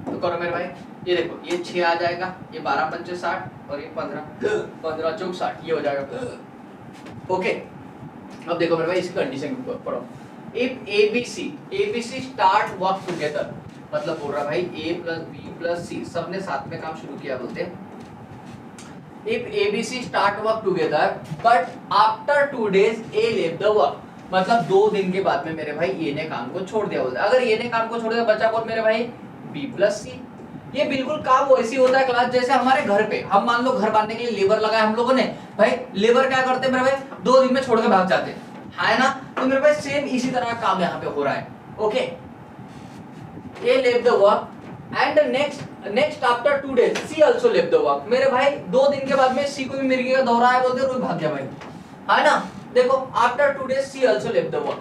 तो करो मेरे भाई ये देखो ये 6 आ जाएगा, ये 12 पंचे 60 और ये 15 चौक 60, ये हो जाएगा। ओके अब देखो मेरे भाई इसकी कंडीशन पढ़ो। If ABC start work together, मतलब बोल रहा भाई A plus B plus C सबने साथ में काम शुरू किया बोलते हैं। If ABC start work together but after 2 days A left the work, मतलब 2 दिन के बाद में मेरे भाई A ने काम को छोड़ दिया बोलते हैं। अगर A ने काम को छोड़ दिया बचा कौन मेरे भाई B प्लस C। ये बिल्कुल काम वैसी होता है क्लास जैसे हमारे घर पे हम मान लो घर बांधने के लिए लेबर लगाए हम लोगों ने, भाई लेबर क्या करते हैं मेरे भाई 2 दिन में छोड़ के भाग जाते हैं, है ना। तो मेरे भाई सेम इसी तरह का काम यहाँ पे हो रहा है। Okay A left the work and the next after 2 days C also left the work, मेरे भाई 2 दिन के बाद में C को भी मिर्गी का दौरा है बोलते भाग गया भाई, है ना। देखो after 2 days C also left the work।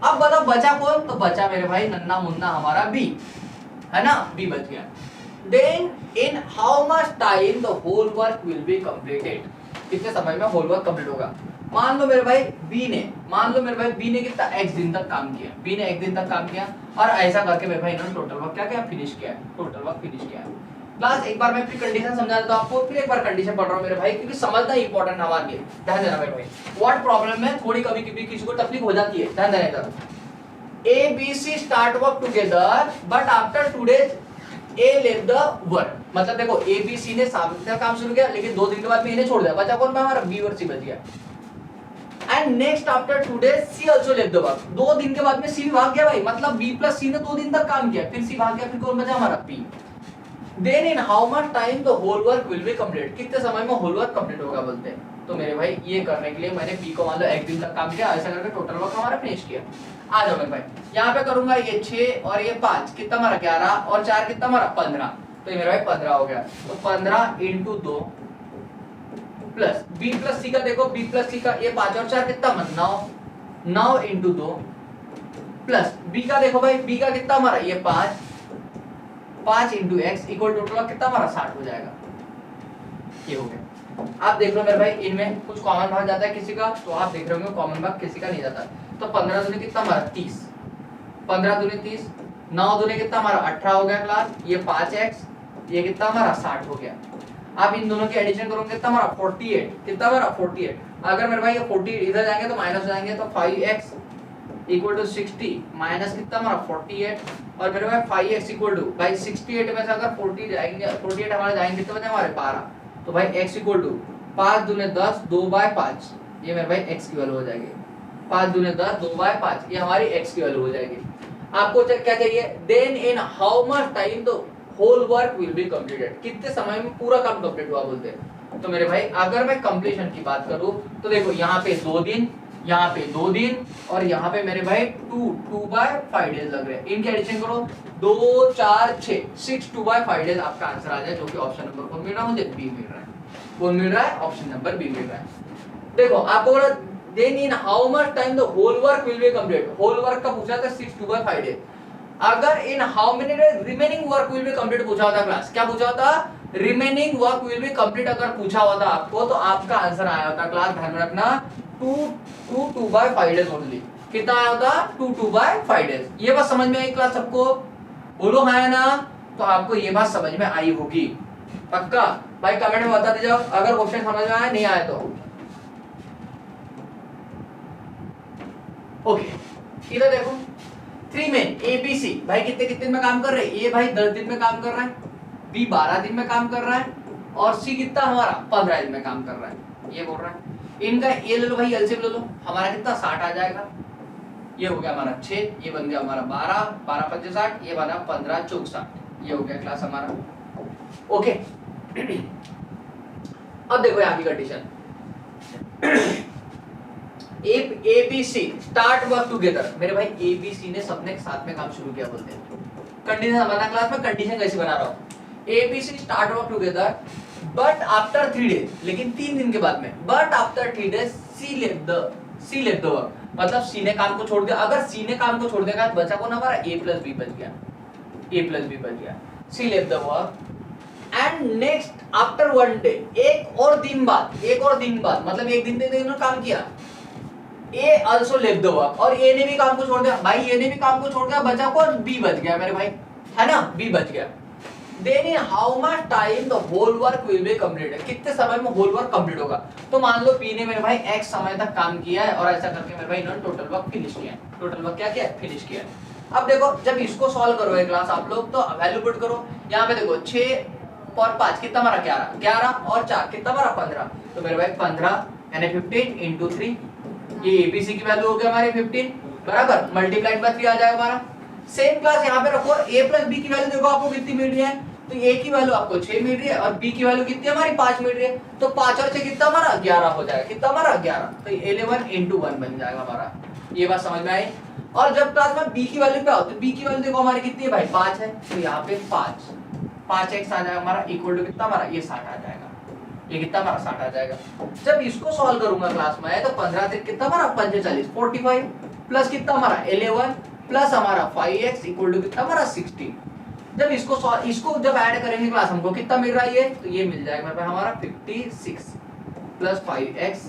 अब बताओ बचा कौन, तो बचा मेरे भाई नन्ना मुन्ना हमारा B, है ना, B बच गया। Then in how much time the whole work will be completed, कितने समय में होल वर्क कंप्लीट होगा। मान लो मेरे भाई बी ने कितना x दिन तक काम किया, बी ने x दिन तक काम किया और ऐसा करके मेरे भाई इन्होंने टोटल वर्क क्या फिनिश किया है, टोटल वर्क फिनिश किया है। क्लास एक बार मैं फिर कंडीशन समझा देता हूं आपको, फिर एक बार कंडीशन पढ़ रहा हूं मेरे भाई क्योंकि समझना इंपॉर्टेंट हमारे लिए। ध्यान देना मेरे भाई, व्हाट प्रॉब्लम है थोड़ी कभी कभी किसी को तकलीफ हो जाती है, ध्यान देना इधर। ABC start work together but after 2 days A left the work, मतलब देखो ABC ने साथ में काम शुरू किया लेकिन 2 दिन के बाद में इन्हें छोड़ दिया, बचा कौन हमारा B और C बच गया। And next after 2 days C also left the work, 2 दिन के बाद में C भी भाग गया भाई, मतलब B प्लस C ने 2 दिन तक काम किया फिर C भाग गया, फिर कौन बचा हमारा P। Then in how much time the whole work will be complete, कितने समय में होल वर्क कंप्लीट होगा बोलते हैं। तो मेरे भाई ये करने के लिए मैंने P को मान लो 1 दिन तक काम किया, ऐसा करके टोटल वर्क हमारा फिनिश किया। आ जाओ मेरे भाई यहाँ पे करूंगा ये 6 और ये 5 कितना हमारा 11 और 4 कितना हमारा 15, तो ये मेरा भाई 15 हो गया। तो 15 into 2 plus B plus C का देखो B प्लस C का ये 5 और 4 कितना 9 into 2 प्लस B का देखो भाई B का कितना हमारा ये 5 into x इक्वल टोटल कितना हमारा 60 हो जाएगा। ये हो गया। आप देख लो मेरे भाई इनमें कुछ कॉमन भाग जाता है किसी का, तो आप देख रहे होंगे कॉमन भाग किसी का नहीं जाता। तो 15 दूनी कितना हमारा 30, 15 दूनी 30, 9 दूनी कितना हमारा 18 हो गया क्लास, ये 5x ये कितना हमारा 60 हो गया। आप इन दोनों की एडिशन करोगे कितना हमारा 48, कितना हमारा 48। अगर मेरे भाई ये 40 इधर जाएंगे तो माइनस हो जाएंगे, तो 5x इक्वल टू 60 माइनस कितना हमारा 48, और मेरे भाई 5x इक्वल टू भाई 68 में से अगर 40 जाएंगे 48 हमारे जाएंगे कितने बचे हमारे 12, तो भाई x इक्वल टू 5 दूने 10 2/5, ये मेरे भाई x की वैल्यू हो जाएगी। 5 दूने 10 2/5 ये हमारी x की वैल्यू हो जाएगी। आपको क्या चाहिए, then in how much time the whole work will be completed, कितने समय में पूरा काम कंप्लीट हुआ बोलते हैं। तो मेरे भाई अगर मैं कंप्लीशन की बात करूं तो देखो यहाँ पे 2 दिन, यहाँ पे 2 दिन, और यहाँ पे मेरे भाई 2/5 डेज लग रहे हैं। इनके एडिशन करो 2 4 6 6 2/5 डेज आपका आंसर आ जाए, जो कि ऑप्शन नंबर कौन मिल रहा है मुझे, बी मिल रहा है। कौन मिल रहा है, ऑप्शन नंबर बी मिल रहा है। देखो आपको बोला then in how much time the whole work will be complete, whole work का पूछा था 6 2/5 डेज। अगर in how many days remaining work will be complete पूछा होता क्लास, क्या पूछा होता, remaining work will be complete अगर पूछा होता आपको, तो आपका आंसर आया होता क्लास, ध्यान में रखना 2/5 डेज ओनली। कितना आया होता, 2/5 डेज। ये बात समझ में आई क्लास सबको, बोलो हाँ ना, तो आपको ये बात समझ में आई होगी पक्का। भाई कमेंट में बता दीजिए अगर क्वेश्चन समझ में आया, नहीं आया तो। ओके इधर देखो 3 में ABC भाई कितने कितने दिन में काम कर रहे हैं, ए भाई 10 दिन में काम कर रहा है, बी 12 दिन में काम कर रहा है, और सी कितना हमारा 15 दिन में काम कर रहा है, ये बोल रहा है। इनका ये ले लो भाई, एलसीएम ले लो, हमारा कितना 60 आ जाएगा। ये हो गया हमारा 6, ये बन गया हमारा 12 12 5 60, ये बना 15 चौक 60, ये हो गया क्लास हमारा। ओके अब देखो यहाँ की condition ABC start work together, मेरे भाई ABC ने सबने साथ में काम शुरू किया बोलते हैं। कंडीशन बना क्लास में, कंडीशन कैसे बना रहा हूँ, ABC start work together but after 3 days, लेकिन 3 दिन के बाद में, but after 3 days C left the work, मतलब सी ने काम को छोड़ दिया। अगर सी ने काम को छोड़ दिया तो बचा कौन हमारा, A प्लस बी बच गया, A प्लस बी बच गया। C left the work and next after 1 day, एक और दिन बाद मतलब एक दिन इन्होंने काम किया, A also left the work, और A ने भी काम को छोड़ दिया, भाई A ने भी काम को छोड़ दिया, बचा कौन, B बच गया मेरे भाई, है ना, B बच गया। Then in how much time the whole work will be completed, कितने समय में होल वर्क कंप्लीट होगा। तो मान लो P ने मेरे भाई X समय तक काम किया है, और ऐसा करके मेरे भाई इन्होंने टोटल वर्क फिनिश किया है, टोटल वर्क क्या किया है, फिनिश किया है। अब देखो जब इसको सॉल्व करोगे क्लास आप लोग, तो वैल्यू पुट करो, यहाँ पे देखो 6 और 5 कितना हमारा 11 और 4 कितना हमारा 15, तो मेरे भाई 15 यानी 15 इंटू 3, ये ABC की वैल्यू हो गया हमारे 15 बराबर, मल्टीप्लाइड बाय 3 आ जाएगा हमारा। सेम क्लास यहाँ पे रखो, A प्लस B की वैल्यू देखो आपको कितनी मिल रही है, तो A की वैल्यू आपको 6 मिल रही है, और B की वैल्यू कितनी हमारी 5 मिल रही है, तो 5 और 6 कितना हमारा 11 हो जाएगा, कितना हमारा 11, तो 11 इंटू 1 बन जाएगा हमारा। ये बात समझ में आई। और जब क्लास में B की वैल्यू क्या होती है, B की वैल्यू देखो हमारी कितनी है भाई 5 है, तो यहाँ पे 5x आ जाएगा हमारा, इक्वल टू कितना हमारा, ये 60 आ जाएगा, ये कितना हमारा 60 आ जाएगा। जब इसको सॉल्व करूंगा क्लास में, तो 15 दिन कितना हमारा 45 45 प्लस कितना हमारा 11 प्लस हमारा 5x इक्वल टू कितना हमारा 60। जब इसको जब ऐड करेंगे क्लास हमको कितना मिल रहा है, ये तो ये मिल जाएगा मेरे हमारा 56 प्लस 5x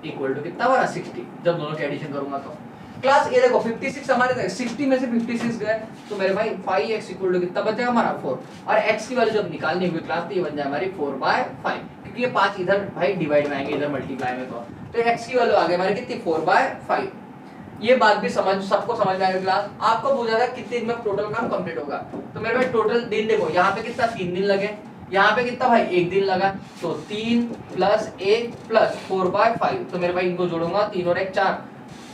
इक्वल टू कितना हमारा 60। जब दोनों के एडिशन करूंगा तो क्लास ये देखो 56 हमारे 60 में से 56 गए, तो मेरे भाई 5x इक्वल टू कितना बचेगा हमारा 4, और x की वैल्यू जब निकालनी होगी क्लास, तो ये बन जाए हमारी 4/5, क्योंकि ये 5 इधर भाई डिवाइड में आएंगे, इधर मल्टीप्लाई में, तो x की वैल्यू आ गई हमारी कितनी 4/5। ये बात भी सबको समझ में आएगी क्लास। आपको पूछा था कितने दिन में टोटल काम कंप्लीट होगा, तो मेरे भाई टोटल दिन देखो, यहाँ पे कितना 3 दिन लगे, यहाँ पे कितना भाई 1 दिन लगा, तो 3 प्लस 1 प्लस 4/5, तो मेरे भाई इनको जोड़ूंगा 3 और 1 4,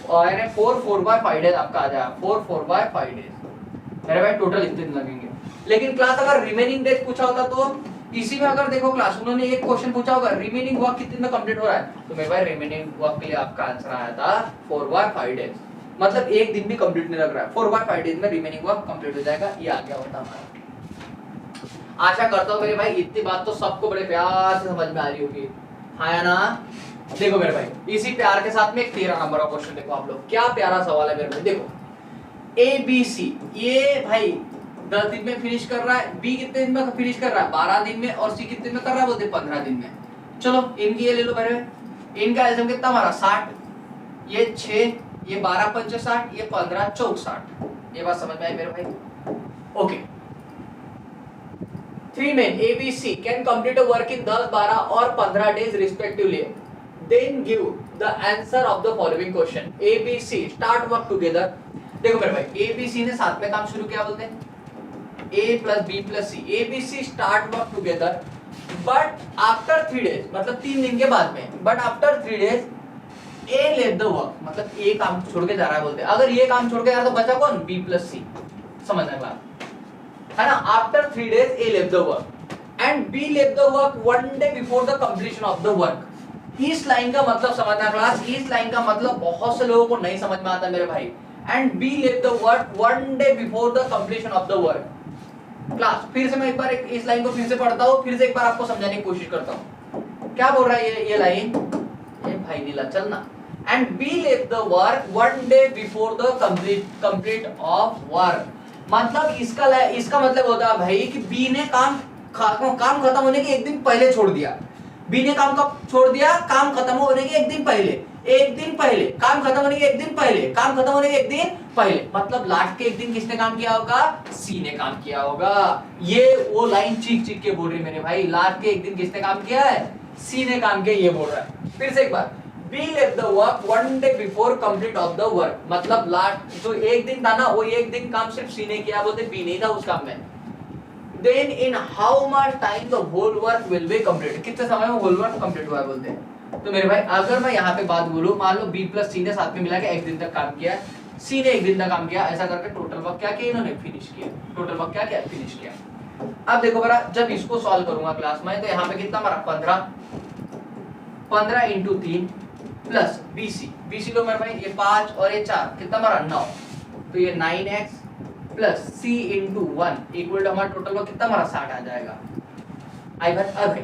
और 4/5 डेज आपका आ जाएगा, 4/5 डेज मेरे भाई टोटल इतने दिन लगेंगे। लेकिन क्लास अगर रिमेनिंग डेज पूछा होता, तो इसी में अगर देखो क्लास उन्होंने एक क्वेश्चन पूछा होगा रिमेनिंग वर्क कितने में कंप्लीट हो रहा है, तो मेरे भाई रिमेनिंग वर्क के लिए आपका आंसर आया था 4/5 डेज, मतलब एक दिन भी कंप्लीट नहीं लग रहा है, 4/5 डेज में रिमेनिंग वर्क कंप्लीट हो जाएगा, ये आ गया होता हमारा। आशा करता हूँ मेरे भाई इतनी बात तो सबको बड़े प्यार से समझ में आ रही होगी, हाँ ना। देखो मेरे भाई इसी प्यार के साथ में एक 13 नंबर का क्वेश्चन देखो आप लोग, क्या प्यारा सवाल है मेरे भाई। देखो ABC ये भाई 10 दिन में फिनिश कर रहा है, B कितने दिन में फिनिश कर रहा है 12 दिन में, और C कितने दिन में कर रहा है बोलते 15 दिन में। चलो इनकी ये ले लो मेरे, इनका एल्सियम कितना हमारा 60, ये 6, ये 12 5 60, ये 15 चौक 60। ये बात समझ में आई मेरे भाई। Okay 3 men A, B, C can complete a work in 10, 12 और 15 days respectively. Then give the answer of the following question. A, B, C start work together. देखो मेरे भाई A, B, C ने साथ में काम शुरू किया बोलते हैं. A plus B plus C. A, B, C start work together. But after 3 days मतलब 3 दिन के बाद में. But after 3 days A left the work मतलब A काम छोड़ के जा रहा है बोलते हैं. अगर ये काम छोड़ के जा रहा है तो बचा कौन? B plus C. समझना बात है ना. After 3 days A left the work and B left the work 1 day before the completion of the work. इस लाइन का मतलब समझना क्लास. इस लाइन का मतलब बहुत से लोगों को नहीं समझ में आता मेरे भाई. And B left the work 1 day before the completion of the work. Class फिर से मैं एक बार इस लाइन को फिर से पढ़ता हूँ, फिर से एक बार आपको समझाने की कोशिश करता हूँ. क्या बोल रहा है ये लाइन? ये भाई नीला चलना. And B left the work 1 day before the complete of work. मतलब इसका मतलब होता है भाई कि बी ने काम खत्म होने के एक दिन पहले छोड़ दिया. बी ने काम कब छोड़ दिया? काम खत्म होने के एक दिन पहले. काम खत्म होने के एक दिन पहले. मतलब लास्ट के एक दिन किसने काम किया होगा? सी ने काम किया होगा. ये वो लाइन चीख के बोल रही मेरे भाई. लास्ट के एक दिन किसने काम किया है? सी ने काम किया. ये बोल रहा है. फिर से एक बार. B left the work 1 day before complete of the work. मतलब लास्ट जो एक दिन था ना, वो एक दिन काम सिर्फ C ने किया बोलते, B नहीं था उस काम में. Then in how much time the whole work will be completed? कितने समय में whole work complete हुआ है बोलते हैं. तो मेरे भाई अगर मैं यहाँ पे बात बोलूँ, मान लो B plus C ने साथ में मिला के एक दिन तक काम किया, C ने एक दिन तक काम किया, ऐसा करके टोटल वर्क क्या किया इन्होंने? फिनिश किया. टोटल वर्क क्या किया? फिनिश किया. अब देखो बड़ा, जब इसको सॉल्व करूंगा क्लास में, तो यहाँ पे कितना हमारा 15 इंटू 3 प्लस BC लो मेरे भाई, ये 5 और ये 4 कितना हमारा 9. तो ये 9x plus C into 1 equal to हमारा टोटल वर्क कितना हमारा 60 आ जाएगा. आई भाई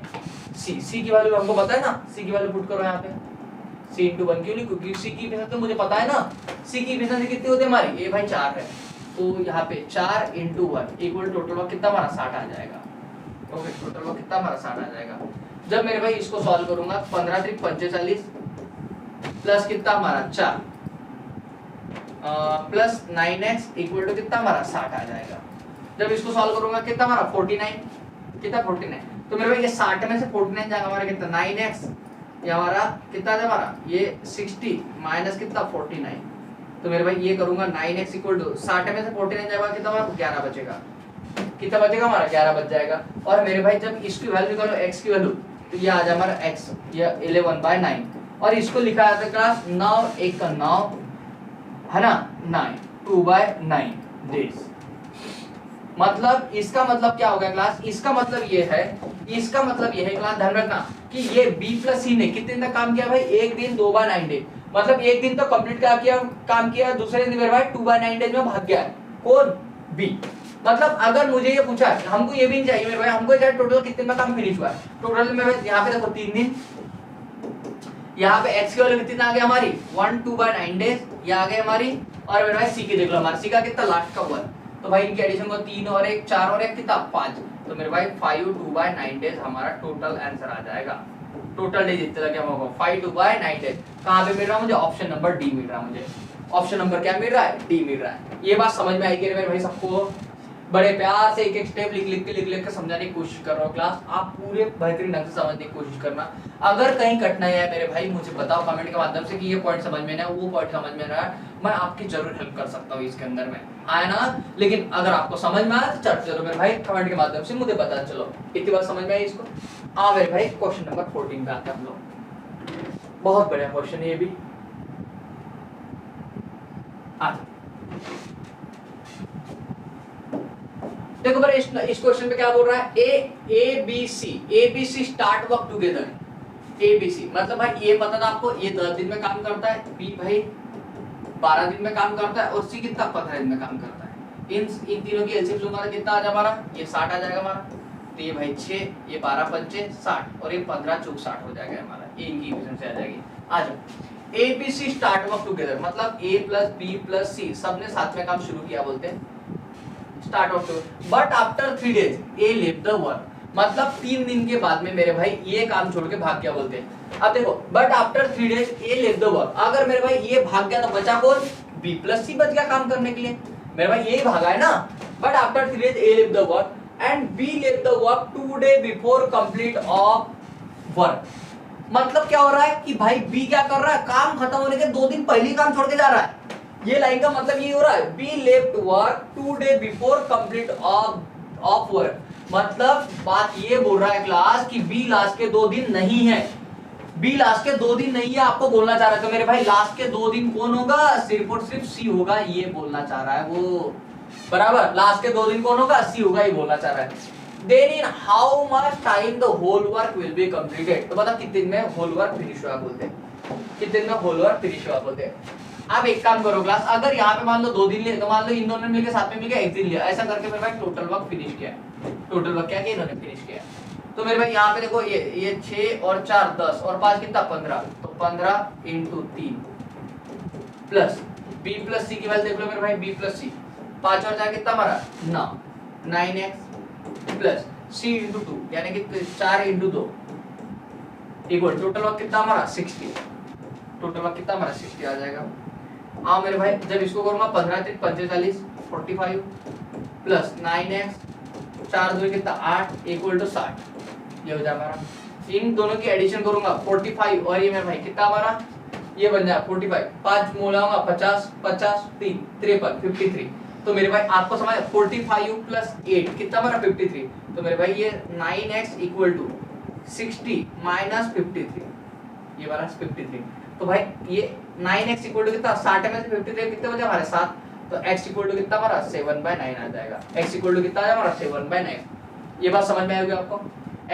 C की वैल्यू हमको पता है ना. C की वैल्यू पुट करो यहाँ पे. C इंटू 1 क्यों नहीं? क्योंकि C की एफिशिएंसी तो मुझे पता है ना. C की एफिशिएंसी कितनी होती है हमारी? ये भाई 4 है. तो यहाँ पे 4 इंटू 1 इक्वल टोटल वर्क कितना हमारा 60 आ जाएगा. ओके, टोटल वर्क कितना हमारा 60 आ जाएगा. जब मेरे भाई इसको सॉल्व करूंगा, 15 3 45 प्लस कितना हमारा 4 प्लस 9x इक्वल टू कितना हमारा 60 आ जाएगा. जब इसको सॉल्व करूंगा कितना हमारा 49. कितना 49. तो मेरे भाई ये 60 में से 49 जाएगा हमारा कितना 9x. ये हमारा कितना है हमारा ये 60 माइनस कितना 49. तो मेरे भाई ये करूंगा 9x इक्वल टू 60 में से 49 जाएगा कितना हमारा 11 बचेगा. कितना बचेगा हमारा 11 बच जाएगा. और मेरे भाई जब इसकी वैल्यू निकालो x की वैल्यू, तो ये आ जाए हमारा x ये 11/9. और इसको लिखा जाता है क्लास 9 1 का 9 है ना 9 2/9 डेज. मतलब इसका मतलब क्या होगा क्लास? इसका मतलब ये है क्लास, ध्यान रखना कि ये B प्लस C ने कितने दिन तक काम किया भाई? एक दिन 2/9 डेज. मतलब एक दिन तो कंप्लीट काम किया, दूसरे दिन मेरे भाई 2/9 डेज में भाग गया. कौन? B. मतलब अगर मुझे ये पूछा, हमको ये भी नहीं चाहिए मेरे भाई, हमको चाहिए टोटल कितने में काम फिनिश हुआ है. टोटल में यहाँ पे देखो 3 दिन. यहाँ पे x की वैल्यू कितनी आ गई हमारी 1 2/9 डेज ये आ गई हमारी. और मेरे भाई C की देख लो, हमारा C का कितना लास्ट का हुआ. तो भाई इनके एडिशन को 3 और 1 4 और 1 कितना 5. तो मेरे भाई 5 2/9 डेज हमारा टोटल आंसर आ जाएगा. टोटल डेज इतना क्या होगा 5 2/9 डेज. कहाँ पे मिल रहा है मुझे? ऑप्शन नंबर डी मिल रहा है मुझे. ऑप्शन नंबर क्या मिल रहा है? डी मिल रहा है. ये बात समझ में आएगी मेरे भाई सबको? बड़े प्यार से एक स्टेप लिख के समझाने की कोशिश कर रहा हूँ क्लास. आप पूरे बेहतरीन ढंग से समझने की कोशिश करना. अगर कहीं कठिनाई है मेरे भाई मुझे बताओ कमेंट के माध्यम से कि ये पॉइंट समझ में ना वो पॉइंट समझ में ना, मैं आपकी जरूर हेल्प कर सकता हूँ इसके अंदर में आया ना. लेकिन अगर आपको समझ में आया तो चलो मेरे भाई कमेंट के माध्यम से मुझे पता चलो इतनी बात समझ में आई इसको. मेरे भाई क्वेश्चन नंबर 14 पे आते हैं हम लोग. बहुत बढ़िया क्वेश्चन है ये भी. देखो बड़े इस क्वेश्चन पे क्या बोल रहा है? A B C start work together. A B C मतलब भाई ये पता था आपको, ये 10 दिन में काम करता है, बी भाई 12 दिन में काम करता है और सी कितना 15 दिन में काम करता है. इन तीनों की एलसीएम लूंगा तो कितना आ जाएगा हमारा? ये 60 आ जाएगा हमारा. तो ये भाई 6 ये 12 पंचे 60 और ये 15 चौक 60 हो जाएगा हमारा. ये इनकी एफिशिएंसी आ जाएगी. आ जाओ. A B C start work together मतलब A plus B plus C सबने साथ में काम शुरू किया बोलते हैं. Start of two. But after 3 days A left the work मतलब 3 दिन के बाद में मेरे भाई ये काम छोड़ के भाग गया बोलते हैं. अब देखो but after 3 days A left the work. अगर मेरे भाई ये भाग गया तो बचा कौन? बी प्लस सी बच गया काम करने के लिए. मेरे भाई यही भागा है ना. But after 3 days A left the work and B left the work 2 day before complete of work. मतलब क्या हो रहा है कि भाई बी क्या कर रहा है, काम खत्म होने के 2 दिन पहले ही काम छोड़ के जा रहा है। ये लाइन का मतलब ये हो रहा है, be left work 2 day before complete of work. मतलब बात ये बोल रहा है क्लास कि बी लास्ट के 2 दिन नहीं है, बी लास्ट के 2 दिन नहीं है, आपको बोलना चाह रहा है। तो मेरे भाई लास्ट के 2 दिन कौन होगा, सिर्फ और सिर्फ सी होगा, ये बोलना चाह रहा है वो। बराबर, लास्ट के 2 दिन कौन होगा, सी होगा, ये बोलना चाह रहा है। Then in how much time the whole work will be completed? तो मतलब कितने दिन में होल वर्क फिनिश हुआ बोलते हैं, कितने दिन में होल वर्क फिनिश हुआ बोलते हैं। अब एक काम करो क्लास, अगर यहाँ पे मान लो 2 दिन लिए, तो मान लो इन दोनों ने मिलकर साथ में मिलकर 1 दिन लिया, ऐसा करके मेरे भाई टोटल वर्क फिनिश किया है। टोटल वर्क क्या किया इन्होंने, फिनिश किया। तो मेरे भाई यहाँ पे देखो ये 6 और 4 10 और 5 कितना 15, तो 15 × 3 प्लस बी प्लस सी की वैल्यू देख लो मेरे भाई, बी प्लस सी, 5 और 4 कितना हमारा 9, 9x प्लस c × 2 यानी कि 4 × 2 इक्वल टोटल वर्क कितना हमारा 60। टोटल वर्क कितना हमारा 60 आ जाएगा। आओ मेरे भाई, जब इसको करूंगा 15 × 3 45 45 प्लस 9x 4 2 कितना 8 इक्वल टू 60, ये हो जाएगा हमारा। इन दोनों की एडिशन करूंगा 45 और ये मेरे भाई कितना हमारा, ये बन जाएगा 45, 5 मोलाऊंगा 50 50 3 53 53। तो मेरे भाई आपको समझ 45 प्लस 8 कितना हमारा 53। तो मेरे भाई ये 9x इक्वल टू 60 माइनस 53, ये वाला 53। तो भाई ये 9x इक्वल टू कितना 60 में से 53 कितने बचे हमारे 7, तो x इक्वल टू कितना हमारा 7/9 आ जाएगा। x इक्वल टू कितना आ जाएगा हमारा 7/9। ये बात समझ में आई होगी आपको,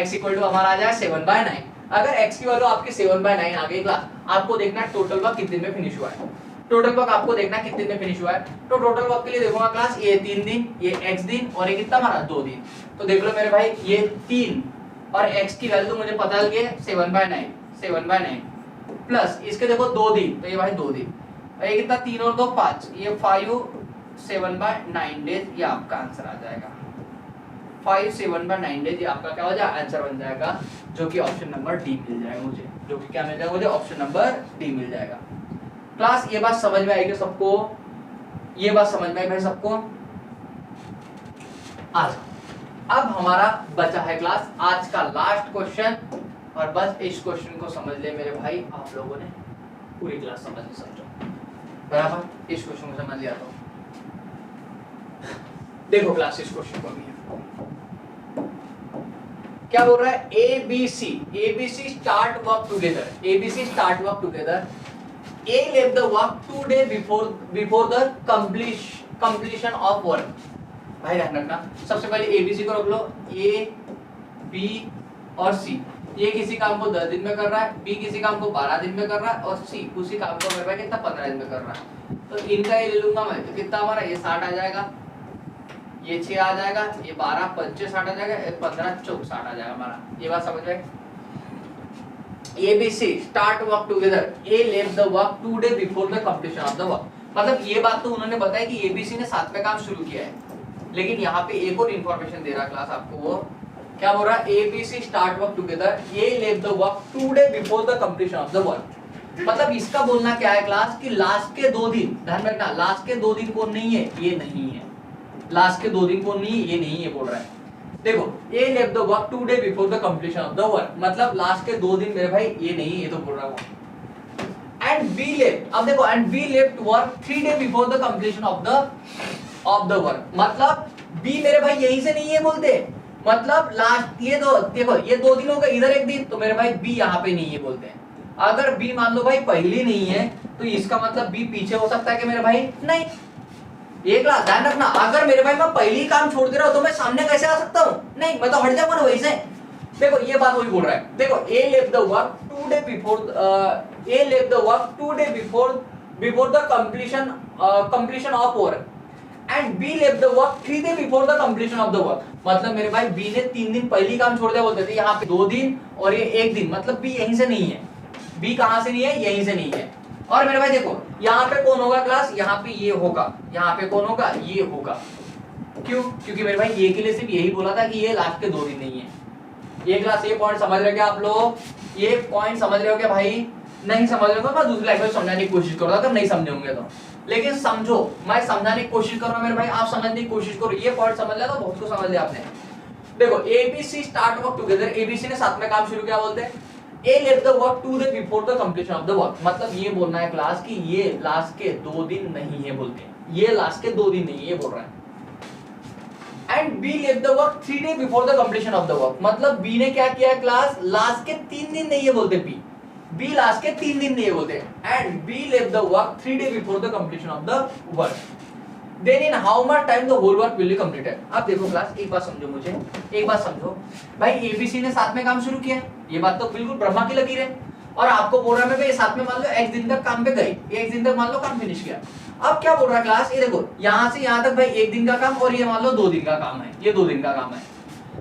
x इक्वल टू हमारा आ जाएगा 7/9। अगर x की वैल्यू आपकी 7/9 आ गई क्लास, आपको देखना है टोटल वर्क कितने में फिनिश हुआ है। टोटल वर्क आपको देखना कितने दिन में फिनिश हुआ है। तो टोटल वर्क के लिए देखूंगा क्लास, ये 3 दिन, ये x दिन और ये कितना हमारा 2 दिन। तो देख लो मेरे भाई, ये 3 और x की वैल्यू मुझे पता लग गई 7/9 प्लस इसके देखो 2 दिन, तो ये भाई 2 दिन, और ये कितना 3 और 2 5, ये 5 7/9 डेज, ये आपका आंसर आ जाएगा। 5 7/9 डेज, ये आपका क्या हो जाएगा, आंसर बन जाएगा, जो कि ऑप्शन नंबर डी मिल जाएगा मुझे, जो कि क्या मिल जाएगा मुझे, ऑप्शन नंबर डी मिल जाएगा। क्लास ये बात समझ में आएगी सबको, ये बात समझ में आई भाई सबको। आज अब हमारा बचा है क्लास आज का लास्ट क्वेश्चन, और बस इस क्वेश्चन को समझ ले मेरे भाई, आप लोगों ने पूरी क्लास समझ ली, समझो बराबर। इस क्वेश्चन को समझ लिया तो देखो क्लास, इस क्वेश्चन को भी क्या बोल रहा है, ABC start work together, ABC start work together, A left the work 2 days before the completion of work। भाई ध्यान रखना, सबसे पहले ABC को रख लो, A, B और C। ये किसी काम को 10 दिन में कर रहा है, B किसी काम को 12 दिन में कर रहा है, और C उसी काम को मेरे भाई कितना 15 दिन में कर रहा है। तो इनका ये ले लूंगा मैं, तो कितना हमारा ये 60 आ जाएगा, ये 6 आ जाएगा, ये 12 5 60 आ जाएगा, 15 4 60 आ जाएगा हमारा। ये बात समझ में, ABC start work together, A left the work 2 days before the completion of the work। मतलब ये बात तो उन्होंने बताया कि ABC ने साथ में काम शुरू किया है, लेकिन यहाँ पे एक और इन्फॉर्मेशन दे रहा है क्लास आपको, वो क्या बोल रहा है, ABC start work together, A left the work 2 days before the completion of the work। मतलब इसका बोलना क्या है क्लास, कि लास्ट के 2 दिन, ध्यान रखना, लास्ट के 2 दिन कौन नहीं है, ये नहीं है, लास्ट के 2 दिन कौन नहीं है, ये नहीं है बोल रहा है। देखो A left the work 2 days before the completion of the work, मतलब लास्ट के 2 दिन मेरे भाई ये नहीं है, ये तो बोल रहा हूँ। And B left, अब देखो, and B left work 3 days before the completion of the work, मतलब B मेरे भाई यहीं से नहीं है बोलते, मतलब लास्ट ये दो, देखो ये 2 दिन हो गए, इधर 1 दिन, तो मेरे भाई B यहाँ पे नहीं है बोलते हैं। अगर B मान लो भाई पहले नहीं है, तो इसका मतलब B पीछे हो सकता है कि मेरे भाई नहीं। एक क्लास ध्यान रखना, अगर मेरे भाई मैं पहली काम छोड़ दे रहा हूं तो मैं सामने कैसे आ सकता हूं, नहीं मैं तो हट जाऊंगा ना वहीं से। देखो ये बात वही बोल रहा है, देखो A left the work 2 days before the completion of work and B left the work 3 days before the completion of the work। मतलब मेरे भाई B ने 3 दिन पहली काम छोड़ दिया बोलते थे, यहाँ पे 2 दिन और ये 1 दिन, मतलब B यहीं से नहीं है। B कहां से नहीं है, यहीं से नहीं है। और मेरे भाई देखो यहाँ पे कौन होगा क्लास, यहाँ पे ये होगा, यहाँ पे कौन होगा, ये होगा। क्यों, क्योंकि मेरे भाई ये के लिए सिर्फ यही बोला था कि ये लास्ट के 2 दिन नहीं है। ये क्लास ये पॉइंट समझ रहे हो क्या आप लोग, ये पॉइंट समझ रहे हो क्या भाई, नहीं समझ रहे हो मैं दूसरी लैंग्वेज समझाने की कोशिश करूंगा, अगर नहीं समझे होंगे तो, लेकिन समझो मैं समझाने की कोशिश कर रहा हूँ मेरे भाई, आप समझने की कोशिश करो। ये पॉइंट समझ लिया तो बहुत कुछ समझ लिया आपने। देखो ABC start work together, ABC ने साथ में काम शुरू किया बोलते हैं A left the work 2 days before the completion of the work, मतलब ये बोलना है क्लास कि ये लास्ट के 2 दिन नहीं है बोलते हैं, ये लास्ट के 2 दिन नहीं ये बोल रहा है। And B left the work 3 days before the completion of the work, मतलब B ने क्या किया क्लास, लास्ट के 3 दिन नहीं है बोलते B लास्ट के 3 दिन नहीं है बोलते, and B left the work 3 days before the completion of the work, then in how much time the whole work will be completed। अब देखो क्लास एक बात समझो, मुझे एक बात समझो भाई, ABC ने साथ में काम शुरू किया, ये बात तो बिल्कुल ब्रह्मा की लगी रहे, और आपको बोल रहा है मैं साथ में मान लो x दिन तक काम पे गई, एक दिन तक मान लो काम फिनिश किया। अब क्या बोल रहा है क्लास, ये देखो यहाँ से यहाँ तक भाई 1 दिन का काम, और ये मान लो 2 दिन का काम है, ये 2 दिन का काम है।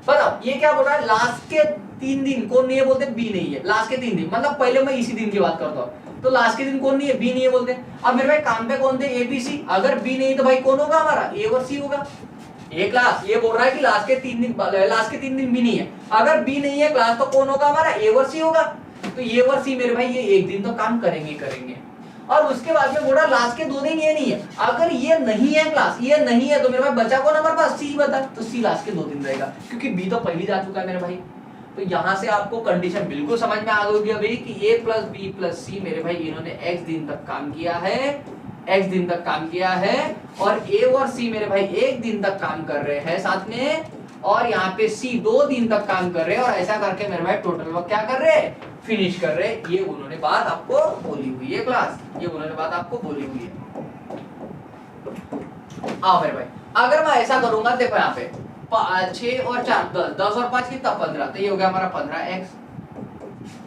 बताओ ये क्या बोल रहा है, लास्ट के 3 दिन कौन नहीं है बोलते, B नहीं है, लास्ट के 3 दिन, मतलब पहले मैं इसी दिन की बात करता हूँ, तो लास्ट के दिन कौन नहीं है, B नहीं है बोलते। अब मेरे भाई काम पे कौन थे, ABC, अगर B नहीं तो भाई कौन होगा हमारा, A और C होगा। ये क्लास ये बोल रहा है कि लास्ट के 3 दिन B नहीं है, अगर B नहीं है क्लास तो कौन होगा हमारा, A और C होगा। तो A और C मेरे भाई ये 1 दिन तो काम करेंगे, और उसके बाद में बोल रहा लास्ट के 2 दिन ये नहीं है, अगर ये नहीं है क्लास, ये नहीं है तो मेरे भाई बचा कौन हमारे पास, C बता, तो C लास्ट के 2 दिन रहेगा, क्योंकि B तो पहले जा चुका है मेरे भाई। तो यहाँ से आपको कंडीशन बिल्कुल समझ में आ गई अभी कि A plus B plus C मेरे भाई इन्होंने x दिन तक काम किया है, x दिन तक काम किया है, और A और C मेरे भाई 1 दिन तक काम कर रहे हैं साथ में, और यहाँ पे C 2 दिन तक काम कर रहे हैं, और ऐसा करके मेरे भाई टोटल वर्क क्या कर रहे हैं, फिनिश कर रहे हैं। ये उन्होंने बात आपको बोली हुई है क्लास, ये उन्होंने बात आपको बोली हुई है। आओ मेरे भाई, अगर मैं ऐसा करूंगा, देखो यहाँ पे 6 और 4 10, 10 और 5 कितना 15, तो ये हो गया हमारा 15x।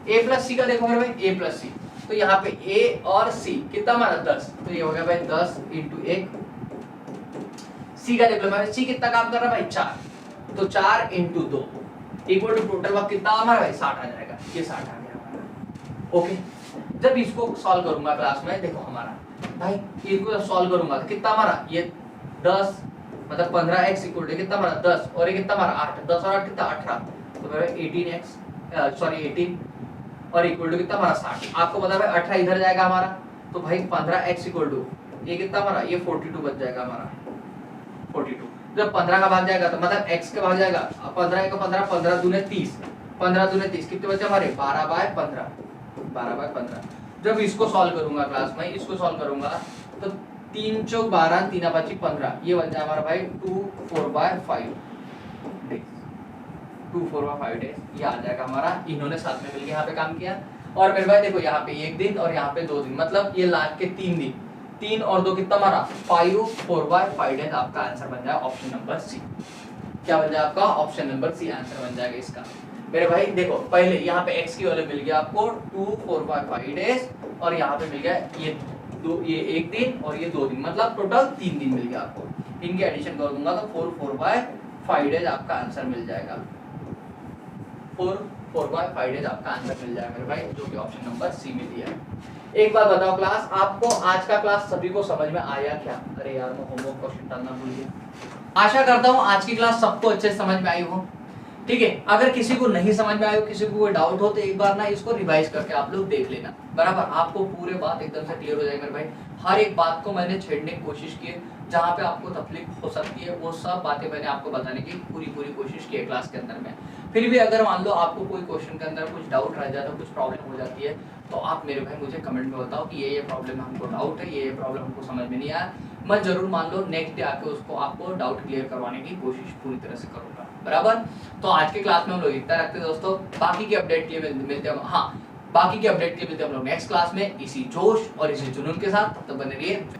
A प्लस C का देखो मेरे भाई, A प्लस C, तो यहाँ पे A और C कितना हमारा 10, तो ये हो गया भाई 10 × 1। C का देख लो मेरे, C कितना काम कर रहा है भाई 4, तो 4 × 2 इक्वल टू टोटल वर्क कितना हमारा भाई 60 आ जाएगा, ये 60 आ गया हमारा। ओके, जब इसको सॉल्व करूंगा क्लास में, देखो हमारा भाई इसको जब सॉल्व करूंगा तो कितना हमारा, ये 10 मतलब 15x इक्वल टू कितना हमारा 10, और ये कितना हमारा 8, 10 और 8 कितना 18, तो मेरा 18 और इक्वल टू कितना हमारा 60। आपको पता है 18 इधर जाएगा हमारा, तो भाई 15x इक्वल टू ये कितना हमारा, ये 42 बच जाएगा हमारा, 42। जब 15 का भाग जाएगा तो मतलब x का भाग जाएगा, 15 का 15, 15 दूने 30, 15 दूने 30 कितने बचे हमारे 12/15। जब इसको सॉल्व करूंगा क्लास में, इसको सॉल्व करूंगा तो 3 चौक 12, 3 5 15, ये बन जाए हमारा भाई 2/4/5 डेज, 2/4/5 डेज ये आ जाएगा हमारा। इन्होंने साथ में मिलकर यहाँ पे काम किया, और मेरे भाई देखो यहाँ पे 1 दिन और यहाँ पे 2 दिन, मतलब ये लास्ट के 3 दिन, 3 और 2 कितना हमारा 5/4/5 डेज। आपका आंसर बन जाएगा ऑप्शन नंबर सी। क्या बन जाएगा आपका ऑप्शन नंबर सी, आंसर बन जाएगा इसका। मेरे भाई देखो पहले यहाँ पे x की वैल्यू मिल गया आपको 2/4/5 डेज, और यहाँ पे मिल गया ये 1 दिन और ये 2 दिन, मतलब टोटल 3 दिन मिल गया आपको। इनके एडिशन कर दूंगा तो 4/4/5 डेज आपका आंसर मिल जाएगा, 4/4/5 डेज आपका आंसर मिल जाएगा मेरे भाई, जो कि ऑप्शन नंबर सी में दिया है। एक बात बताओ क्लास, आपको आज का क्लास सभी को समझ में आया क्या? अरे यार मैं होमवर्क क्वेश्चन डालना भूल गया। आशा करता हूँ आज की क्लास सबको अच्छे से समझ में आई हो, ठीक है। अगर किसी को नहीं समझ में आया, किसी को कोई डाउट हो, तो एक बार ना इसको रिवाइज करके आप लोग देख लेना, बराबर। आपको पूरे बात एकदम से क्लियर हो जाएगी मेरे भाई। हर एक बात को मैंने छेड़ने की कोशिश की है, जहाँ पे आपको तकलीफ हो सकती है वो सब बातें मैंने आपको बताने की पूरी कोशिश की है क्लास के अंदर में। फिर भी अगर मान लो आपको कोई क्वेश्चन के अंदर कुछ डाउट रह जाता है, कुछ प्रॉब्लम हो जाती है, तो आप मेरे भाई मुझे कमेंट में बताओ कि ये प्रॉब्लम हमको डाउट है, ये प्रॉब्लम हमको समझ में नहीं आया। मैं जरूर मान लो नेक्स्ट डे आके उसको आपको डाउट क्लियर करवाने की कोशिश पूरी तरह से करूंगा, बराबर। तो आज के क्लास में हम लोग इतना रखते हैं दोस्तों, बाकी की अपडेट के लिए मिलते हैं, हाँ बाकी की अपडेट के लिए मिलते हैं हम लोग नेक्स्ट क्लास में इसी जोश और इसी जुनून के साथ। तब तक बने रहिए।